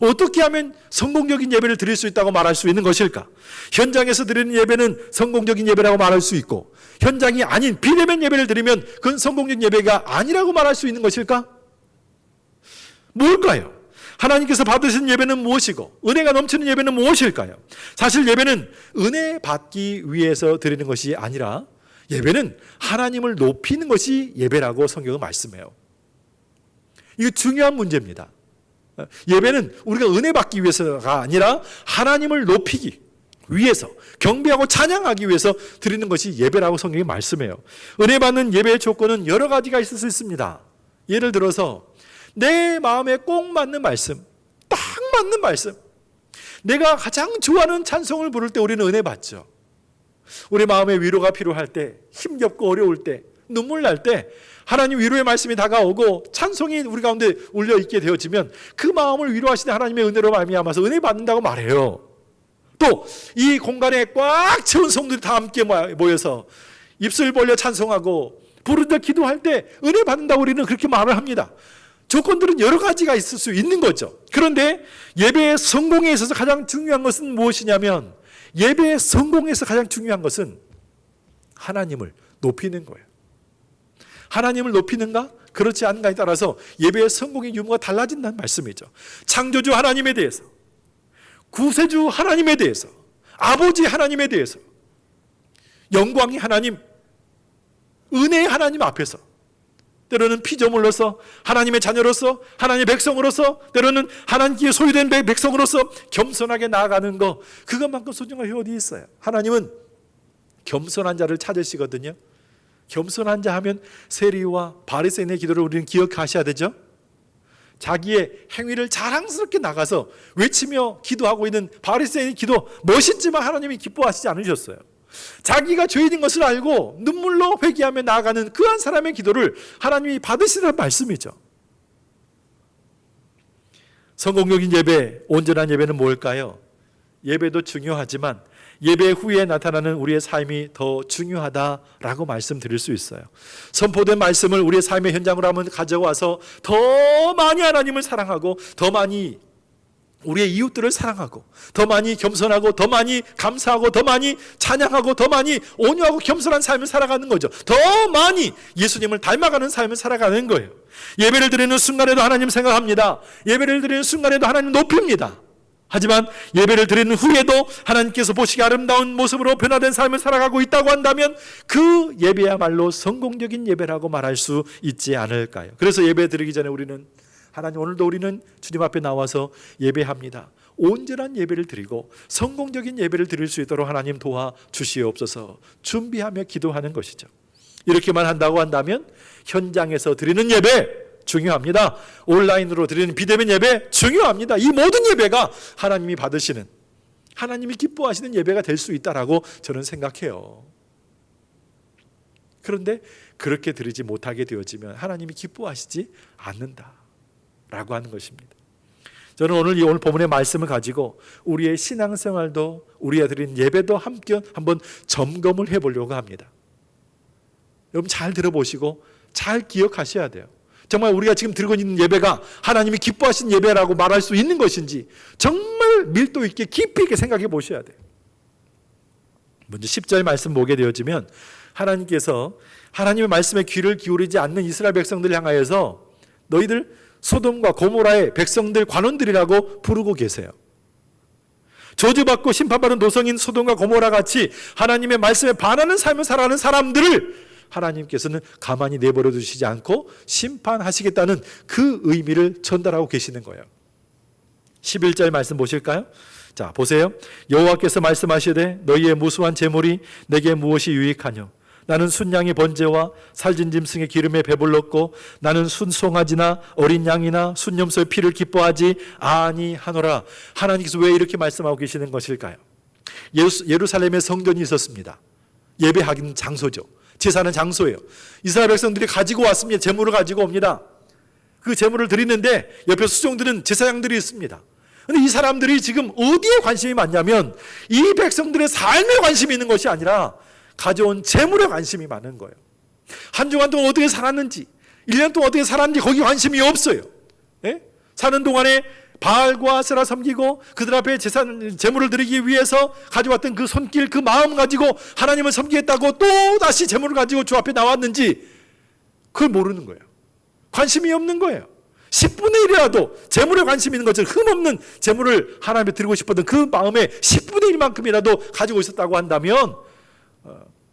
어떻게 하면 성공적인 예배를 드릴 수 있다고 말할 수 있는 것일까? 현장에서 드리는 예배는 성공적인 예배라고 말할 수 있고, 현장이 아닌 비대면 예배를 드리면 그건 성공적인 예배가 아니라고 말할 수 있는 것일까? 뭘까요? 하나님께서 받으신 예배는 무엇이고 은혜가 넘치는 예배는 무엇일까요? 사실 예배는 은혜 받기 위해서 드리는 것이 아니라 예배는 하나님을 높이는 것이 예배라고 성경은 말씀해요. 이거 중요한 문제입니다. 예배는 우리가 은혜 받기 위해서가 아니라 하나님을 높이기 위해서, 경배하고 찬양하기 위해서 드리는 것이 예배라고 성경이 말씀해요. 은혜 받는 예배의 조건은 여러 가지가 있을 수 있습니다. 예를 들어서 내 마음에 꼭 맞는 말씀, 딱 맞는 말씀, 내가 가장 좋아하는 찬송을 부를 때 우리는 은혜 받죠. 우리 마음에 위로가 필요할 때, 힘겹고 어려울 때, 눈물 날 때 하나님 위로의 말씀이 다가오고 찬송이 우리 가운데 울려 있게 되어지면 그 마음을 위로하시는 하나님의 은혜로 말미암아서 은혜 받는다고 말해요. 또 이 공간에 꽉 채운 성도들이 다 함께 모여서 입술 벌려 찬송하고 부르짖어 기도할 때 은혜 받는다고 우리는 그렇게 말을 합니다. 조건들은 여러 가지가 있을 수 있는 거죠. 그런데 예배의 성공에 있어서 가장 중요한 것은 무엇이냐면, 예배의 성공에서 가장 중요한 것은 하나님을 높이는 거예요. 하나님을 높이는가? 그렇지 않은가에 따라서 예배의 성공의 유무가 달라진다는 말씀이죠. 창조주 하나님에 대해서, 구세주 하나님에 대해서, 아버지 하나님에 대해서, 영광의 하나님, 은혜의 하나님 앞에서 때로는 피조물로서, 하나님의 자녀로서, 하나님의 백성으로서, 때로는 하나님께 소유된 백성으로서 겸손하게 나아가는 거, 그것만큼 소중한 게 어디 있어요? 하나님은 겸손한 자를 찾으시거든요. 겸손한 자 하면 세리와 바리새인의 기도를 우리는 기억하셔야 되죠. 자기의 행위를 자랑스럽게 나가서 외치며 기도하고 있는 바리새인의 기도 멋있지만 하나님이 기뻐하시지 않으셨어요. 자기가 죄인인 것을 알고 눈물로 회개하며 나아가는 그 한 사람의 기도를 하나님이 받으시라는 말씀이죠. 성공적인 예배, 온전한 예배는 뭘까요? 예배도 중요하지만 예배 후에 나타나는 우리의 삶이 더 중요하다라고 말씀드릴 수 있어요. 선포된 말씀을 우리의 삶의 현장으로 한번 가져와서 더 많이 하나님을 사랑하고, 더 많이 우리의 이웃들을 사랑하고, 더 많이 겸손하고, 더 많이 감사하고, 더 많이 찬양하고, 더 많이 온유하고 겸손한 삶을 살아가는 거죠. 더 많이 예수님을 닮아가는 삶을 살아가는 거예요. 예배를 드리는 순간에도 하나님 생각합니다. 예배를 드리는 순간에도 하나님 높입니다. 하지만 예배를 드리는 후에도 하나님께서 보시기 아름다운 모습으로 변화된 삶을 살아가고 있다고 한다면 그 예배야말로 성공적인 예배라고 말할 수 있지 않을까요? 그래서 예배 드리기 전에 우리는, 하나님, 오늘도 우리는 주님 앞에 나와서 예배합니다. 온전한 예배를 드리고 성공적인 예배를 드릴 수 있도록 하나님 도와주시옵소서 준비하며 기도하는 것이죠. 이렇게만 한다고 한다면 현장에서 드리는 예배 중요합니다. 온라인으로 드리는 비대면 예배 중요합니다. 이 모든 예배가 하나님이 받으시는, 하나님이 기뻐하시는 예배가 될 수 있다라고 저는 생각해요. 그런데 그렇게 드리지 못하게 되어지면 하나님이 기뻐하시지 않는다라고 하는 것입니다. 저는 오늘 본문의 말씀을 가지고 우리의 신앙생활도, 우리가 드린 예배도 함께 한번 점검을 해보려고 합니다. 여러분 잘 들어보시고 잘 기억하셔야 돼요. 정말 우리가 지금 드리고 있는 예배가 하나님이 기뻐하신 예배라고 말할 수 있는 것인지 정말 밀도 있게 깊이 있게 생각해 보셔야 돼요. 먼저 10절 말씀 보게 되어지면 하나님께서 하나님의 말씀에 귀를 기울이지 않는 이스라엘 백성들을 향하여서 너희들 소돔과 고모라의 백성들 관원들이라고 부르고 계세요. 저주받고 심판받은 도성인 소돔과 고모라 같이 하나님의 말씀에 반하는 삶을 살아가는 사람들을 하나님께서는 가만히 내버려 두시지 않고 심판하시겠다는 그 의미를 전달하고 계시는 거예요. 11절 말씀 보실까요? 자, 보세요. 여호와께서 말씀하시되 너희의 무수한 재물이 내게 무엇이 유익하뇨? 나는 순양의 번제와 살진 짐승의 기름에 배불렀고 나는 순송아지나 어린 양이나 순염소의 피를 기뻐하지 아니하노라. 하나님께서 왜 이렇게 말씀하고 계시는 것일까요? 예루살렘에 성전이 있었습니다. 예배하기는 장소죠. 제사는 장소예요. 이스라엘 백성들이 가지고 왔습니다. 제물을 가지고 옵니다. 그 제물을 드리는데 옆에 수종들은 제사장들이 있습니다. 그런데 이 사람들이 지금 어디에 관심이 많냐면 이 백성들의 삶에 관심이 있는 것이 아니라 가져온 제물에 관심이 많은 거예요. 한 주간 동안 어떻게 살았는지, 1년 동안 어떻게 살았는지 거기 관심이 없어요. 예? 사는 동안에 바알과 아세라 섬기고 그들 앞에 제물을 드리기 위해서 가져왔던 그 손길, 그 마음 가지고 하나님을 섬기겠다고 또 다시 제물을 가지고 주 앞에 나왔는지 그걸 모르는 거예요. 관심이 없는 거예요. 10분의 1이라도 제물에 관심이 있는 것처럼 흠없는 제물을 하나님께 드리고 싶었던 그 마음에 10분의 1만큼이라도 가지고 있었다고 한다면,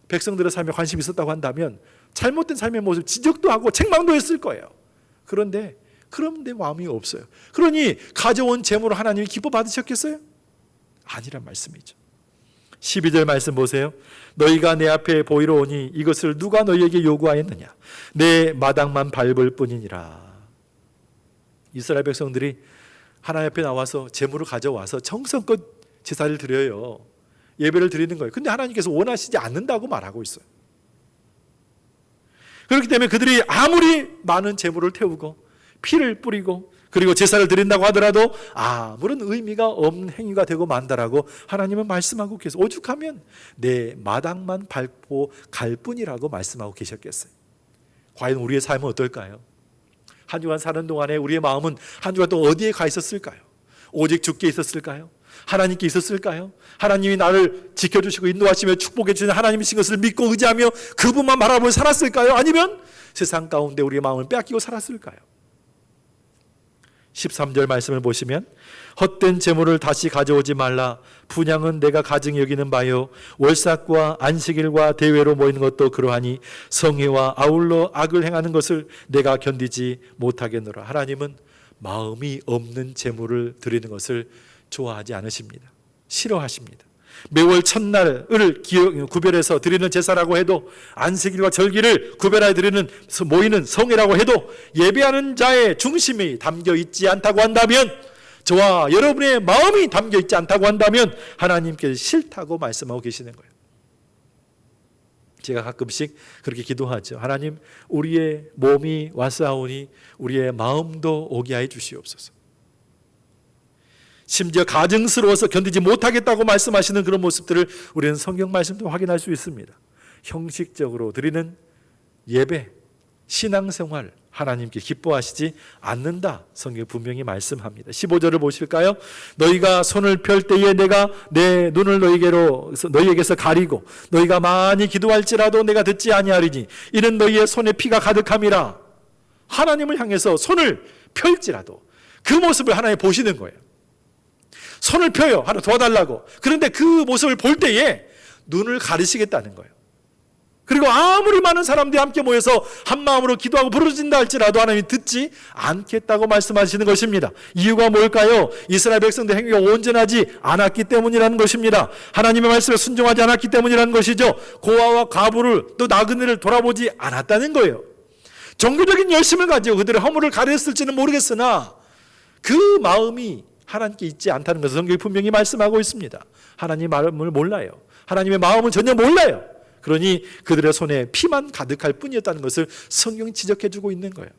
백성들의 삶에 관심이 있었다고 한다면 잘못된 삶의 모습 지적도 하고 책망도 했을 거예요. 그런데 마음이 없어요. 그러니 가져온 제물을 하나님이 기뻐 받으셨겠어요? 아니란 말씀이죠. 12절 말씀 보세요. 너희가 내 앞에 보이러 오니 이것을 누가 너희에게 요구하였느냐? 내 마당만 밟을 뿐이니라. 이스라엘 백성들이 하나님 앞에 나와서 제물을 가져와서 정성껏 제사를 드려요. 예배를 드리는 거예요. 근데 하나님께서 원하시지 않는다고 말하고 있어요. 그렇기 때문에 그들이 아무리 많은 제물을 태우고 피를 뿌리고 그리고 제사를 드린다고 하더라도 아무런 의미가 없는 행위가 되고 만다라고 하나님은 말씀하고 계세요. 오죽하면 내 마당만 밟고 갈 뿐이라고 말씀하고 계셨겠어요. 과연 우리의 삶은 어떨까요? 한 주간 사는 동안에 우리의 마음은 한 주간 또 어디에 가 있었을까요? 오직 주께 있었을까요? 하나님께 있었을까요? 하나님이 나를 지켜주시고 인도하시며 축복해 주시는 하나님이신 것을 믿고 의지하며 그분만 바라보며 살았을까요? 아니면 세상 가운데 우리의 마음을 빼앗기고 살았을까요? 13절 말씀을 보시면 헛된 재물을 다시 가져오지 말라. 분향은 내가 가증히 여기는 바요. 월삭과 안식일과 대회로 모이는 것도 그러하니 성회와 아울러 악을 행하는 것을 내가 견디지 못하겠노라. 하나님은 마음이 없는 재물을 드리는 것을 좋아하지 않으십니다. 싫어하십니다. 매월 첫날을 구별해서 드리는 제사라고 해도, 안식일과 절기를 구별하여 드리는 모이는 성회라고 해도 예배하는 자의 중심이 담겨 있지 않다고 한다면, 저와 여러분의 마음이 담겨 있지 않다고 한다면 하나님께서 싫다고 말씀하고 계시는 거예요. 제가 가끔씩 그렇게 기도하죠. 하나님, 우리의 몸이 왔사오니 우리의 마음도 오게 해 주시옵소서. 심지어 가증스러워서 견디지 못하겠다고 말씀하시는 그런 모습들을 우리는 성경 말씀도 확인할 수 있습니다. 형식적으로 드리는 예배, 신앙생활, 하나님께 기뻐하시지 않는다. 성경 분명히 말씀합니다. 15절을 보실까요? 너희가 손을 펼 때에 내가 내 눈을 너희에게서 가리고 너희가 많이 기도할지라도 내가 듣지 아니하리니 이는 너희의 손에 피가 가득함이라. 하나님을 향해서 손을 펼지라도 그 모습을 하나님 보시는 거예요. 손을 펴요. 하나 도와달라고. 그런데 그 모습을 볼 때에 눈을 가리시겠다는 거예요. 그리고 아무리 많은 사람들이 함께 모여서 한 마음으로 기도하고 부르짖는다 할지라도 하나님이 듣지 않겠다고 말씀하시는 것입니다. 이유가 뭘까요? 이스라엘 백성들 행위가 온전하지 않았기 때문이라는 것입니다. 하나님의 말씀에 순종하지 않았기 때문이라는 것이죠. 고아와 과부를 또 나그네를 돌아보지 않았다는 거예요. 종교적인 열심을 가지고 그들의 허물을 가렸을지는 모르겠으나 그 마음이 하나님께 있지 않다는 것을 성경이 분명히 말씀하고 있습니다. 하나님의 마음을 몰라요. 하나님의 마음은 전혀 몰라요. 그러니 그들의 손에 피만 가득할 뿐이었다는 것을 성경이 지적해 주고 있는 거예요.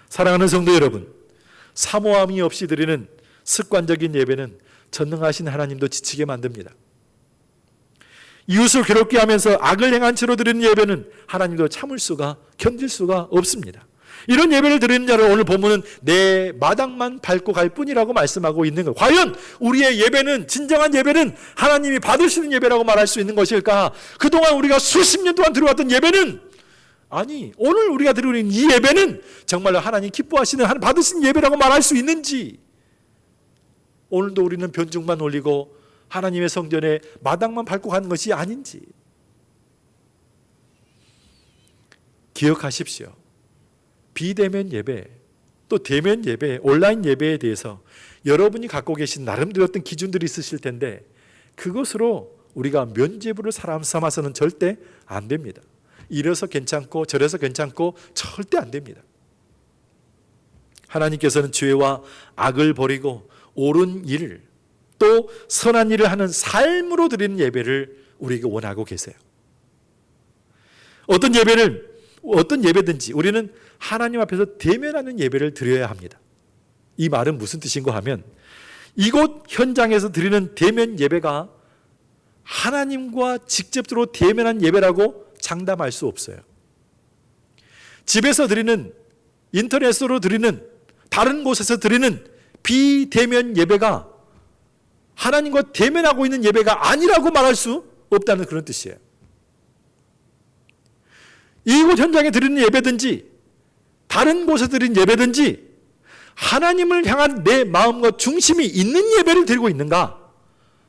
사랑하는 성도 여러분, 사모함이 없이 드리는 습관적인 예배는 전능하신 하나님도 지치게 만듭니다. 이웃을 괴롭게 하면서 악을 행한 채로 드리는 예배는 하나님도 견딜 수가 없습니다. 이런 예배를 드리는 자를 오늘 본문은 내 마당만 밟고 갈 뿐이라고 말씀하고 있는 거예요. 과연 우리의 예배는, 진정한 예배는 하나님이 받으시는 예배라고 말할 수 있는 것일까? 그동안 우리가 수십 년 동안 드려왔던 예배는, 아니 오늘 우리가 드리는 이 예배는 정말로 하나님 기뻐하시는, 하나님 받으신 예배라고 말할 수 있는지, 오늘도 우리는 변죽만 올리고 하나님의 성전에 마당만 밟고 가는 것이 아닌지 기억하십시오. 비대면 예배, 또 대면 예배, 온라인 예배에 대해서 여러분이 갖고 계신 나름대로 어떤 기준들이 있으실 텐데 그것으로 우리가 면죄부를 사람 삼아서는 절대 안 됩니다. 이래서 괜찮고 저래서 괜찮고 절대 안 됩니다. 하나님께서는 죄와 악을 버리고 옳은 일, 또 선한 일을 하는 삶으로 드리는 예배를 우리에게 원하고 계세요. 어떤 예배든지 우리는 하나님 앞에서 대면하는 예배를 드려야 합니다. 이 말은 무슨 뜻인가 하면 이곳 현장에서 드리는 대면 예배가 하나님과 직접적으로 대면한 예배라고 장담할 수 없어요. 집에서 드리는, 인터넷으로 드리는, 다른 곳에서 드리는 비대면 예배가 하나님과 대면하고 있는 예배가 아니라고 말할 수 없다는 그런 뜻이에요. 이곳 현장에 드리는 예배든지 다른 곳에 드리는 예배든지 하나님을 향한 내 마음과 중심이 있는 예배를 드리고 있는가?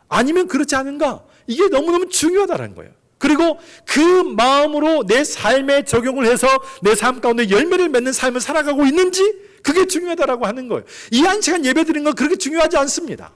아니면 그렇지 않은가? 이게 너무너무 중요하다는 거예요. 그리고 그 마음으로 내 삶에 적용을 해서 내 삶 가운데 열매를 맺는 삶을 살아가고 있는지 그게 중요하다라고 하는 거예요. 이 한 시간 예배 드리는 건 그렇게 중요하지 않습니다.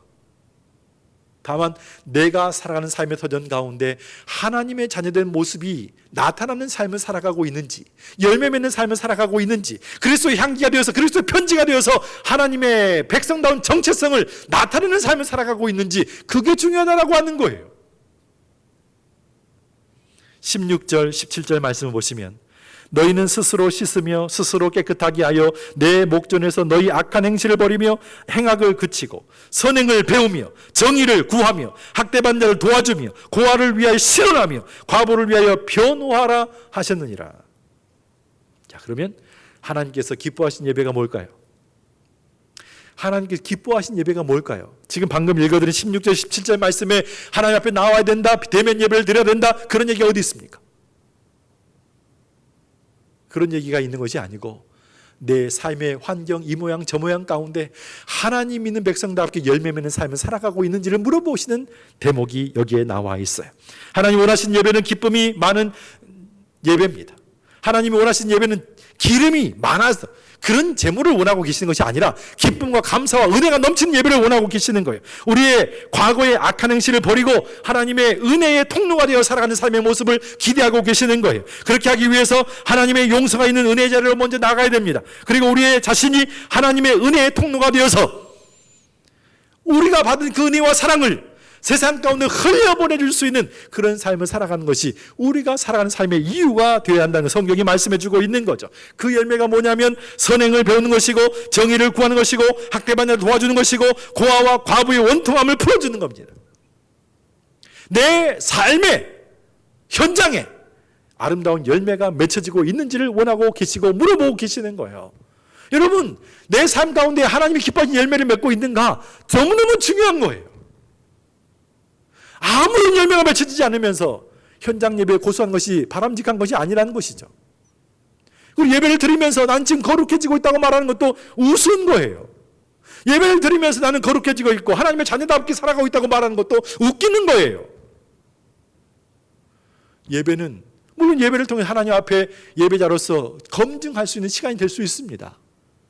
다만 내가 살아가는 삶의 터전 가운데 하나님의 자녀된 모습이 나타나는 삶을 살아가고 있는지, 열매 맺는 삶을 살아가고 있는지, 그리스도의 향기가 되어서 그리스도의 편지가 되어서 하나님의 백성다운 정체성을 나타내는 삶을 살아가고 있는지 그게 중요하다고 하는 거예요. 16절 17절 말씀을 보시면 너희는 스스로 씻으며 스스로 깨끗하게 하여 내 목전에서 너희 악한 행실을 버리며 행악을 그치고 선행을 배우며 정의를 구하며 학대받는 자를 도와주며 고아를 위하여 실언하며 과부를 위하여 변호하라 하셨느니라. 자, 그러면 하나님께서 기뻐하신 예배가 뭘까요? 하나님께서 기뻐하신 예배가 뭘까요? 지금 방금 읽어드린 16절 17절 말씀에 하나님 앞에 나와야 된다, 대면 예배를 드려야 된다, 그런 얘기가 어디 있습니까? 그런 얘기가 있는 것이 아니고 내 삶의 환경 이 모양 저 모양 가운데 하나님 믿는 백성답게 열매 맺는 삶을 살아가고 있는지를 물어보시는 대목이 여기에 나와 있어요. 하나님 원하시는 예배는 기쁨이 많은 예배입니다. 하나님이 원하시는 예배는 기름이 많아서 그런 재물을 원하고 계시는 것이 아니라 기쁨과 감사와 은혜가 넘치는 예배를 원하고 계시는 거예요. 우리의 과거의 악한 행실을 버리고 하나님의 은혜의 통로가 되어 살아가는 삶의 모습을 기대하고 계시는 거예요. 그렇게 하기 위해서 하나님의 용서가 있는 은혜의 자리로 먼저 나가야 됩니다. 그리고 우리의 자신이 하나님의 은혜의 통로가 되어서 우리가 받은 그 은혜와 사랑을 세상 가운데 흘려보내줄 수 있는 그런 삶을 살아가는 것이 우리가 살아가는 삶의 이유가 되어야 한다는 성경이 말씀해주고 있는 거죠. 그 열매가 뭐냐면 선행을 배우는 것이고 정의를 구하는 것이고 학대받는 자를 도와주는 것이고 고아와 과부의 원통함을 풀어주는 겁니다. 내 삶의 현장에 아름다운 열매가 맺혀지고 있는지를 원하고 계시고 물어보고 계시는 거예요. 여러분, 내 삶 가운데 하나님이 기뻐하시는 열매를 맺고 있는가? 너무너무 중요한 거예요. 아무런 열매가 맺혀지지 않으면서 현장 예배에 고수한 것이 바람직한 것이 아니라는 것이죠. 그리고 예배를 드리면서 난 지금 거룩해지고 있다고 말하는 것도 우스운 거예요. 예배를 드리면서 나는 거룩해지고 있고 하나님의 자녀답게 살아가고 있다고 말하는 것도 웃기는 거예요. 예배는 물론 예배를 통해 하나님 앞에 예배자로서 검증할 수 있는 시간이 될 수 있습니다.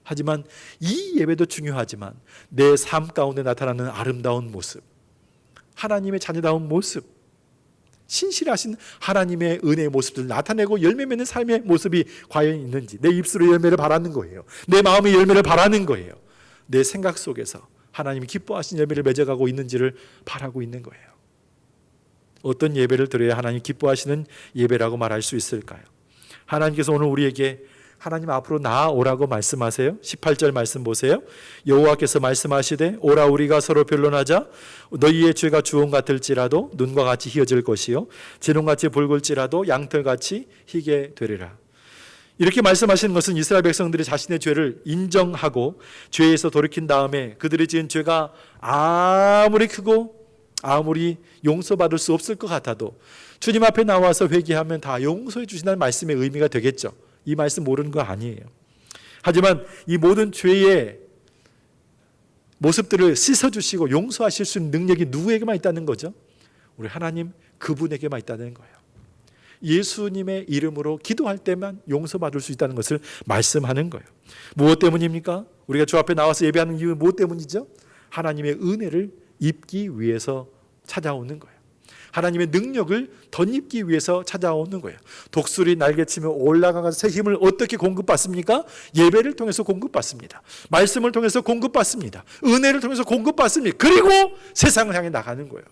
하지만 이 예배도 중요하지만 내 삶 가운데 나타나는 아름다운 모습, 하나님의 자녀다운 모습, 신실하신 하나님의 은혜의 모습들을 나타내고 열매 맺는 삶의 모습이 과연 있는지, 내 입술의 열매를 바라는 거예요. 내 마음의 열매를 바라는 거예요. 내 생각 속에서 하나님이 기뻐하신 열매를 맺어가고 있는지를 바라고 있는 거예요. 어떤 예배를 드려야 하나님 기뻐하시는 예배라고 말할 수 있을까요? 하나님께서 오늘 우리에게 하나님 앞으로 나아오라고 말씀하세요. 18절 말씀 보세요. 여호와께서 말씀하시되 오라 우리가 서로 변론하자. 너희의 죄가 주홍 같을지라도 눈과 같이 희어질 것이요 진홍같이 붉을지라도 양털같이 희게 되리라. 이렇게 말씀하시는 것은 이스라엘 백성들이 자신의 죄를 인정하고 죄에서 돌이킨 다음에 그들이 지은 죄가 아무리 크고 아무리 용서받을 수 없을 것 같아도 주님 앞에 나와서 회개하면 다 용서해 주신다는 말씀의 의미가 되겠죠. 이 말씀 모르는 거 아니에요. 하지만 이 모든 죄의 모습들을 씻어주시고 용서하실 수 있는 능력이 누구에게만 있다는 거죠? 우리 하나님 그분에게만 있다는 거예요. 예수님의 이름으로 기도할 때만 용서받을 수 있다는 것을 말씀하는 거예요. 무엇 때문입니까? 우리가 주 앞에 나와서 예배하는 이유는 무엇 때문이죠? 하나님의 은혜를 입기 위해서 찾아오는 거예요. 하나님의 능력을 덧입기 위해서 찾아오는 거예요. 독수리 날개치며 올라가서 새 힘을 어떻게 공급받습니까? 예배를 통해서 공급받습니다. 말씀을 통해서 공급받습니다. 은혜를 통해서 공급받습니다. 그리고 세상을 향해 나가는 거예요.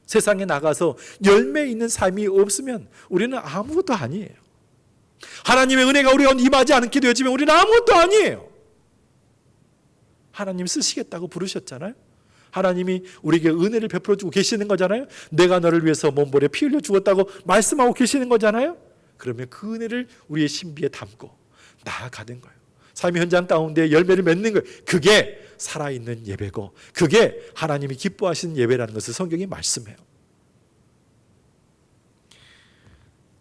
세상에 나가서 열매 있는 삶이 없으면 우리는 아무것도 아니에요. 하나님의 은혜가 우리가 임하지 않게 되어지면 우리는 아무것도 아니에요. 하나님 쓰시겠다고 부르셨잖아요. 하나님이 우리에게 은혜를 베풀어주고 계시는 거잖아요. 내가 너를 위해서 몸부림에 피 흘려 죽었다고 말씀하고 계시는 거잖아요. 그러면 그 은혜를 우리의 신비에 담고 나아가는 거예요. 삶의 현장 가운데 열매를 맺는 거예요. 그게 살아있는 예배고 그게 하나님이 기뻐하시는 예배라는 것을 성경이 말씀해요.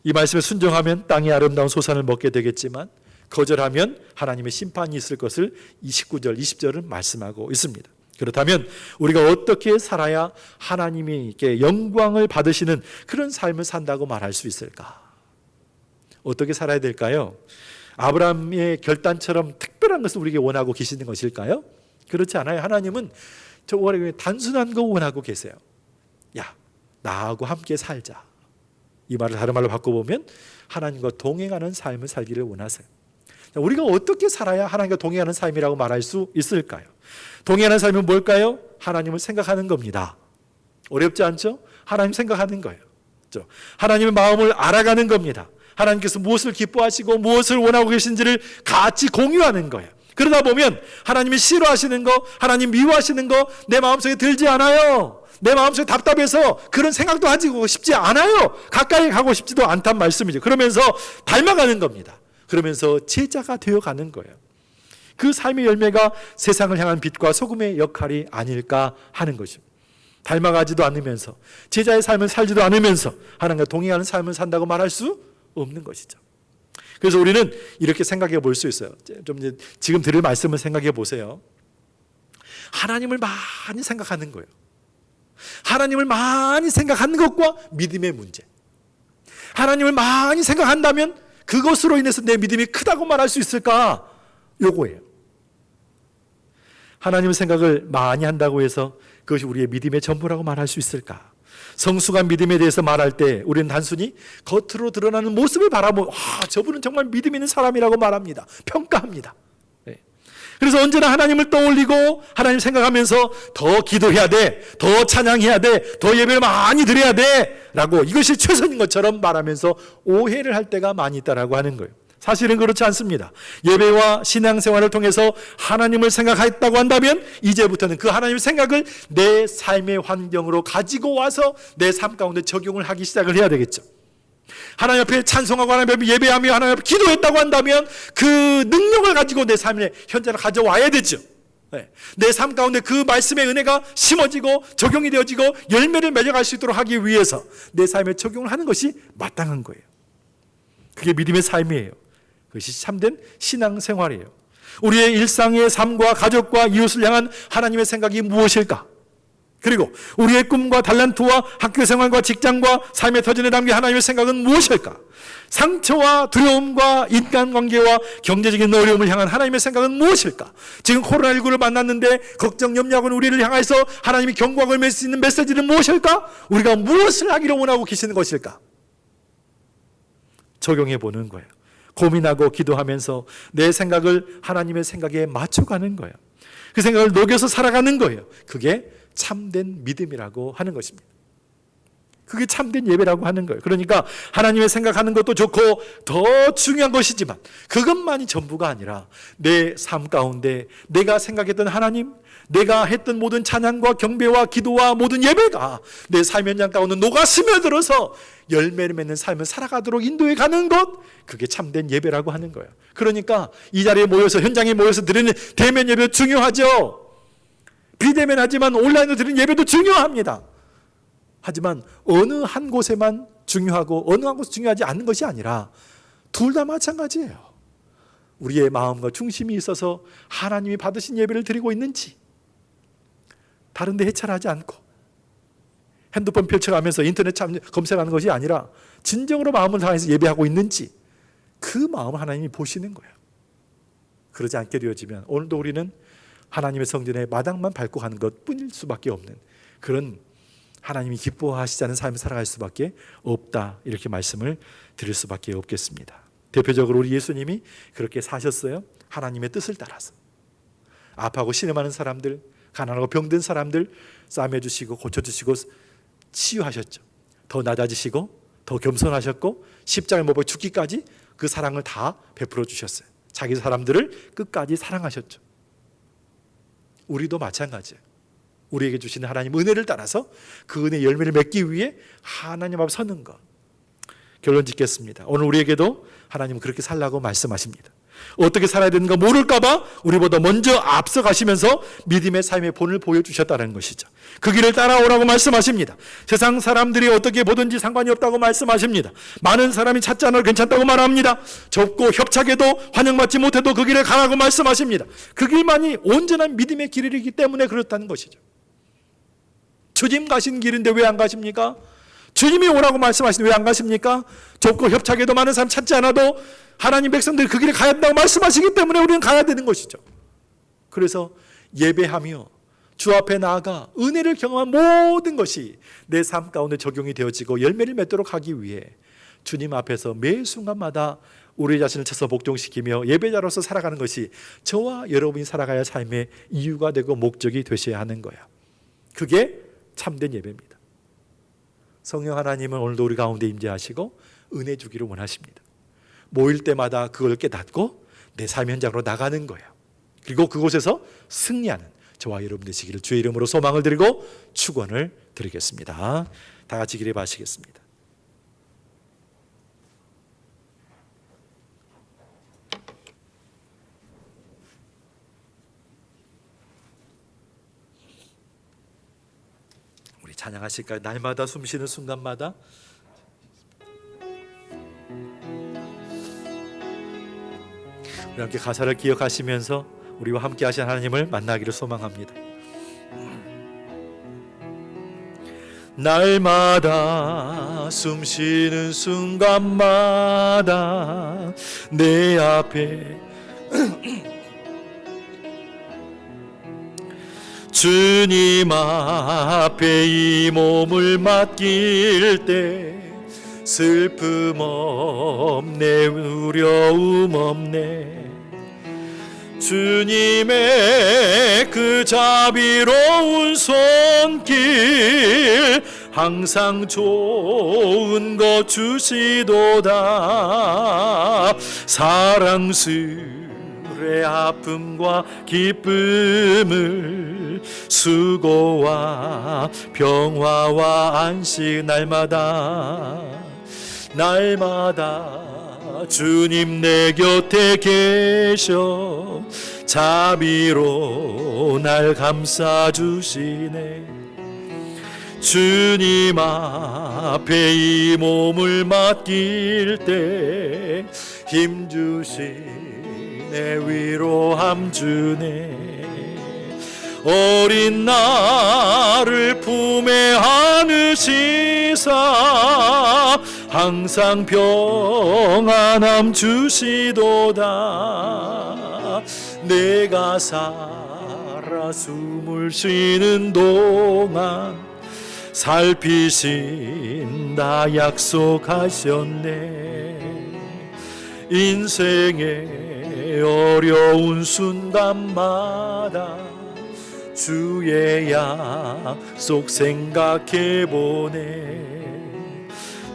이 말씀에 순종하면 땅의 아름다운 소산을 먹게 되겠지만 거절하면 하나님의 심판이 있을 것을 19절, 20절은 말씀하고 있습니다. 그렇다면 우리가 어떻게 살아야 하나님께 영광을 받으시는 그런 삶을 산다고 말할 수 있을까? 어떻게 살아야 될까요? 아브라함의 결단처럼 특별한 것을 우리에게 원하고 계시는 것일까요? 그렇지 않아요. 하나님은 저번에 단순한 거 원하고 계세요. 야, 나하고 함께 살자. 이 말을 다른 말로 바꿔보면 하나님과 동행하는 삶을 살기를 원하세요. 우리가 어떻게 살아야 하나님과 동행하는 삶이라고 말할 수 있을까요? 동행하는 삶은 뭘까요? 하나님을 생각하는 겁니다. 어렵지 않죠? 하나님 생각하는 거예요. 하나님의 마음을 알아가는 겁니다. 하나님께서 무엇을 기뻐하시고 무엇을 원하고 계신지를 같이 공유하는 거예요. 그러다 보면 하나님이 싫어하시는 거, 하나님 미워하시는 거 내 마음속에 들지 않아요. 내 마음속에 답답해서 그런 생각도 하고 싶지 않아요. 가까이 가고 싶지도 않단 말씀이죠. 그러면서 닮아가는 겁니다. 그러면서 제자가 되어가는 거예요. 그 삶의 열매가 세상을 향한 빛과 소금의 역할이 아닐까 하는 것입니다. 닮아가지도 않으면서 제자의 삶을 살지도 않으면서 하나님과 동행하는 삶을 산다고 말할 수 없는 것이죠. 그래서 우리는 이렇게 생각해 볼 수 있어요. 좀 이제 지금 들을 말씀을 생각해 보세요. 하나님을 많이 생각하는 거예요. 하나님을 많이 생각하는 것과 믿음의 문제. 하나님을 많이 생각한다면 그것으로 인해서 내 믿음이 크다고 말할 수 있을까? 요거예요. 하나님의 생각을 많이 한다고 해서 그것이 우리의 믿음의 전부라고 말할 수 있을까? 성숙한 믿음에 대해서 말할 때 우리는 단순히 겉으로 드러나는 모습을 바라보고 저분은 정말 믿음 있는 사람이라고 말합니다. 평가합니다. 그래서 언제나 하나님을 떠올리고 하나님 생각하면서 더 기도해야 돼, 더 찬양해야 돼, 더 예배를 많이 드려야 돼 라고 이것이 최선인 것처럼 말하면서 오해를 할 때가 많이 있다라고 하는 거예요. 사실은 그렇지 않습니다. 예배와 신앙생활을 통해서 하나님을 생각했다고 한다면 이제부터는 그 하나님의 생각을 내 삶의 환경으로 가지고 와서 내 삶 가운데 적용을 하기 시작을 해야 되겠죠. 하나님 앞에 찬송하고 하나님 앞에 예배하며 하나님 앞에 기도했다고 한다면 그 능력을 가지고 내 삶의 현장을 가져와야 되죠. 내 삶 가운데 그 말씀의 은혜가 심어지고 적용이 되어지고 열매를 맺어갈 수 있도록 하기 위해서 내 삶에 적용을 하는 것이 마땅한 거예요. 그게 믿음의 삶이에요. 그것이 참된 신앙생활이에요. 우리의 일상의 삶과 가족과 이웃을 향한 하나님의 생각이 무엇일까? 그리고 우리의 꿈과 달란트와 학교생활과 직장과 삶의 터전에 담긴 하나님의 생각은 무엇일까? 상처와 두려움과 인간관계와 경제적인 어려움을 향한 하나님의 생각은 무엇일까? 지금 코로나19를 만났는데 걱정, 염려하고 우리를 향해서 하나님이 경고하고 맺을 수 있는 메시지는 무엇일까? 우리가 무엇을 하기를 원하고 계시는 것일까? 적용해 보는 거예요. 고민하고 기도하면서 내 생각을 하나님의 생각에 맞춰가는 거예요. 그 생각을 녹여서 살아가는 거예요. 그게 참된 믿음이라고 하는 것입니다. 그게 참된 예배라고 하는 거예요. 그러니까 하나님의 생각하는 것도 좋고 더 중요한 것이지만 그것만이 전부가 아니라 내 삶 가운데 내가 생각했던 하나님, 내가 했던 모든 찬양과 경배와 기도와 모든 예배가 내 삶 현장 가운데 녹아 스며들어서 열매를 맺는 삶을 살아가도록 인도해 가는 것, 그게 참된 예배라고 하는 거예요. 그러니까 이 자리에 모여서 현장에 모여서 드리는 대면 예배 중요하죠. 비대면하지만 온라인으로 드리는 예배도 중요합니다. 하지만 어느 한 곳에만 중요하고 어느 한 곳에 중요하지 않는 것이 아니라 둘 다 마찬가지예요. 우리의 마음과 중심이 있어서 하나님이 받으신 예배를 드리고 있는지, 다른 데 해찰하지 않고 핸드폰 펼쳐가면서 인터넷 검색하는 것이 아니라 진정으로 마음을 다해서 예배하고 있는지, 그 마음을 하나님이 보시는 거예요. 그러지 않게 되어지면 오늘도 우리는 하나님의 성전에 마당만 밟고 가는 것뿐일 수밖에 없는 그런 하나님이 기뻐하시지 않은 삶을 살아갈 수밖에 없다, 이렇게 말씀을 드릴 수밖에 없겠습니다. 대표적으로 우리 예수님이 그렇게 사셨어요. 하나님의 뜻을 따라서 아파하고 신음하는 사람들, 가난하고 병든 사람들 싸매주시고 고쳐주시고 치유하셨죠. 더 낮아지시고 더 겸손하셨고 십자가에 못 박혀 죽기까지 그 사랑을 다 베풀어 주셨어요. 자기 사람들을 끝까지 사랑하셨죠. 우리도 마찬가지예요. 우리에게 주시는 하나님 은혜를 따라서 그 은혜의 열매를 맺기 위해 하나님 앞에 서는 것. 결론 짓겠습니다. 오늘 우리에게도 하나님은 그렇게 살라고 말씀하십니다. 어떻게 살아야 되는가 모를까 봐 우리보다 먼저 앞서가시면서 믿음의 삶의 본을 보여주셨다는 것이죠. 그 길을 따라오라고 말씀하십니다. 세상 사람들이 어떻게 보든지 상관이 없다고 말씀하십니다. 많은 사람이 찾지 않아도 괜찮다고 말합니다. 좁고 협착해도 환영받지 못해도 그 길을 가라고 말씀하십니다. 그 길만이 온전한 믿음의 길이기 때문에 그렇다는 것이죠. 주님 가신 길인데 왜 안 가십니까? 주님이 오라고 말씀하시는데 왜 안 가십니까? 좁고 협착해도 많은 사람 찾지 않아도 하나님 백성들이 그 길에 가야 한다고 말씀하시기 때문에 우리는 가야 되는 것이죠. 그래서 예배하며 주 앞에 나아가 은혜를 경험한 모든 것이 내 삶 가운데 적용이 되어지고 열매를 맺도록 하기 위해 주님 앞에서 매 순간마다 우리 자신을 쳐서 복종시키며 예배자로서 살아가는 것이 저와 여러분이 살아가야 할 삶의 이유가 되고 목적이 되셔야 하는 거야. 그게 참된 예배입니다. 성령 하나님은 오늘도 우리 가운데 임재하시고 은혜 주기를 원하십니다. 모일 때마다 그걸 깨닫고 내 삶 현장으로 나가는 거예요. 그리고 그곳에서 승리하는 저와 여러분 되시기를 주의 이름으로 소망을 드리고 축원을 드리겠습니다. 다 같이 기립하시겠습니다. 우리 찬양하실까요? 날마다 숨쉬는 순간마다 우리 함께 가사를 기억하시면서 우리와 함께 하신 하나님을 만나기를 소망합니다. 날마다 숨쉬는 순간마다 내 앞에 주님 앞에 이 몸을 맡길 때 슬픔 없네, 두려움 없네. 주님의 그 자비로운 손길 항상 좋은 것 주시도다. 사랑스레 아픔과 기쁨을, 수고와 평화와 안식, 날마다 주님 내 곁에 계셔 자비로 날 감싸주시네. 주님 앞에 이 몸을 맡길 때 힘주시네, 위로함 주네. 어린 나를 품에 안으시사 항상 평안함 주시도다. 내가 살아 숨을 쉬는 동안 살피신다 약속하셨네. 인생의 어려운 순간마다 주의 약속 생각해보네.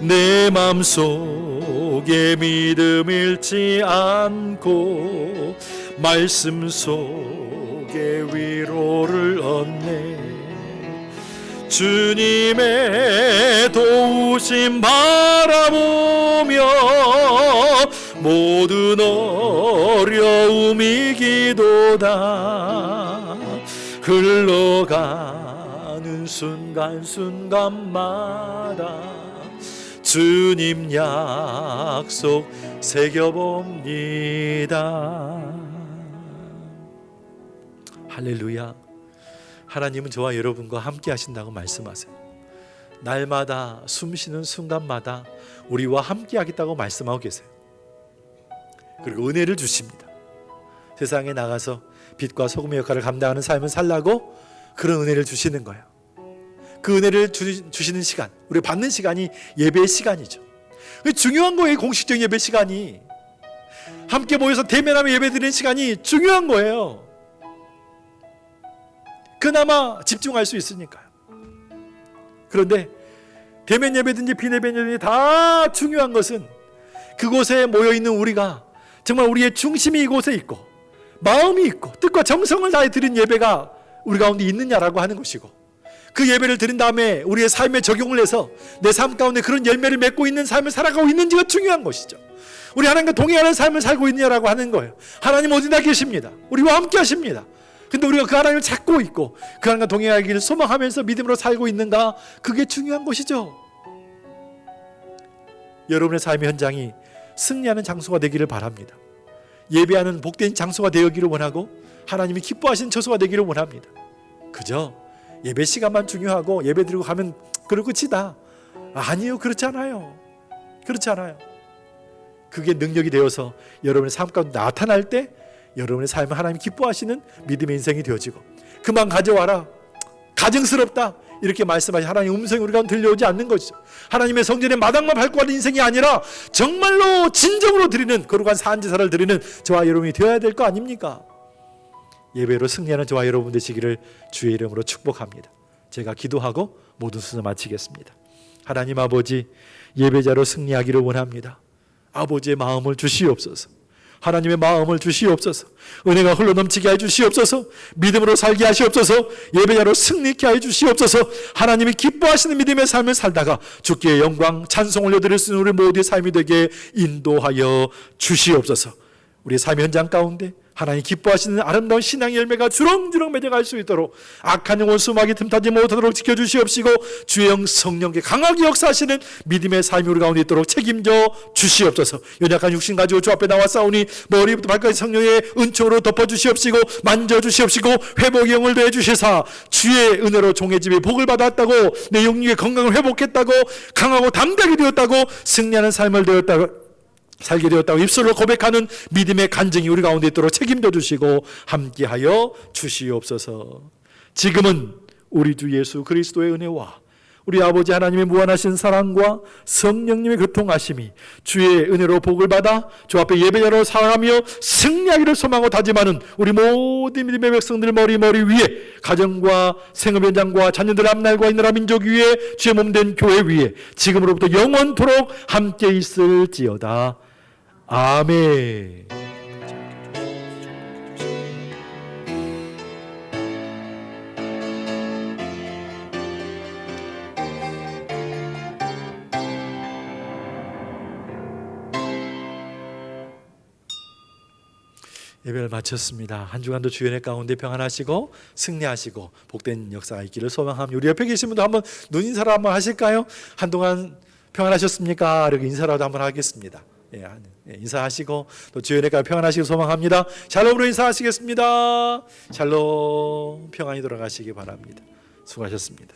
내 맘속에 믿음 잃지 않고 말씀 속에 위로를 얻네. 주님의 도우심 바라보며 모든 어려움 이기도다. 흘러가는 순간순간마다 주님 약속 새겨봅니다. 할렐루야. 하나님은 저와 여러분과 함께 하신다고 말씀하세요. 날마다 숨쉬는 순간마다 우리와 함께 하겠다고 말씀하고 계세요. 그리고 은혜를 주십니다. 세상에 나가서 빛과 소금의 역할을 감당하는 삶을 살라고 그런 은혜를 주시는 거예요. 그 은혜를 주시는 시간, 우리 받는 시간이 예배의 시간이죠. 중요한 거예요. 공식적인 예배 시간이, 함께 모여서 대면하며 예배드리는 시간이 중요한 거예요. 그나마 집중할 수 있으니까요. 그런데 대면 예배든지 비대면 예배든지 다 중요한 것은 그곳에 모여있는 우리가 정말 우리의 중심이 이곳에 있고 마음이 있고 뜻과 정성을 다해 드린 예배가 우리 가운데 있느냐라고 하는 것이고, 그 예배를 드린 다음에 우리의 삶에 적용을 해서 내 삶 가운데 그런 열매를 맺고 있는 삶을 살아가고 있는지가 중요한 것이죠. 우리 하나님과 동행하는 삶을 살고 있느냐라고 하는 거예요. 하나님 어디나 계십니다. 우리와 함께 하십니다. 근데 우리가 그 하나님을 찾고 있고 그 하나님과 동행하기를 소망하면서 믿음으로 살고 있는가, 그게 중요한 것이죠. 여러분의 삶의 현장이 승리하는 장소가 되기를 바랍니다. 예배하는 복된 장소가 되기를 원하고 하나님이 기뻐하시는 처소가 되기를 원합니다. 그저 예배 시간만 중요하고 예배 드리고 가면 그리고 끝이다. 아니요, 그렇지 않아요. 그렇지 않아요. 그게 능력이 되어서 여러분의 삶 가운데 나타날 때 여러분의 삶은 하나님이 기뻐하시는 믿음의 인생이 되어지고, 그만 가져와라, 가증스럽다, 이렇게 말씀하신 하나님의 음성이 우리 가운데 들려오지 않는 것이죠. 하나님의 성전에 마당만 밟고 가는 인생이 아니라 정말로 진정으로 드리는 거룩한 산제사를 드리는 저와 여러분이 되어야 될 거 아닙니까? 예배로 승리하는 저와 여러분 되시기를 주의 이름으로 축복합니다. 제가 기도하고 모든 순서 마치겠습니다. 하나님 아버지, 예배자로 승리하기를 원합니다. 아버지의 마음을 주시옵소서. 하나님의 마음을 주시옵소서. 은혜가 흘러넘치게 해 주시옵소서. 믿음으로 살게 하시옵소서. 예배자로 승리케 해 주시옵소서. 하나님이 기뻐하시는 믿음의 삶을 살다가 주께 영광 찬송 올려드릴 수 있는 우리 모두의 삶이 되게 인도하여 주시옵소서. 우리의 삶의 현장 가운데 하나님 기뻐하시는 아름다운 신앙의 열매가 주렁주렁 맺어갈 수 있도록 악한 영혼 수막이 틈타지 못하도록 지켜주시옵시고 주의 영 성령께 강하게 역사하시는 믿음의 삶이 우리 가운데 있도록 책임져 주시옵소서. 연약한 육신 가지고 주 앞에 나와 싸우니 머리부터 발까지 성령의 은총으로 덮어주시옵시고 만져주시옵시고 회복의 영을 더해주시사 주의 은혜로 종의 집에 복을 받았다고 내 영육의 건강을 회복했다고 강하고 담대하게 되었다고 승리하는 삶을 살게 되었다고 입술로 고백하는 믿음의 간증이 우리 가운데 있도록 책임져 주시고 함께하여 주시옵소서. 지금은 우리 주 예수 그리스도의 은혜와 우리 아버지 하나님의 무한하신 사랑과 성령님의 교통하심이 주의 은혜로 복을 받아 주 앞에 예배자로 살아가며 승리하기를 소망하고 다짐하는 우리 모든 믿음의 백성들 머리 위에 가정과 생업 현장과 자녀들 앞날과 이 나라 민족 위에 주의 몸된 교회 위에 지금으로부터 영원토록 함께 있을지어다. 아멘. 예배를 마쳤습니다. 한 주간도 주연의 가운데 평안하시고 승리하시고 복된 역사가 있기를 소망합니다. 우리 옆에 계신 분도 한번 눈 인사를 한번 하실까요? 한동안 평안하셨습니까? 이렇게 인사라도 한번 하겠습니다. 인사하시고 또 주연의 가운데 평안하시길 소망합니다. 샬롬으로 인사하시겠습니다. 샬롬, 평안히 돌아가시기 바랍니다. 수고하셨습니다.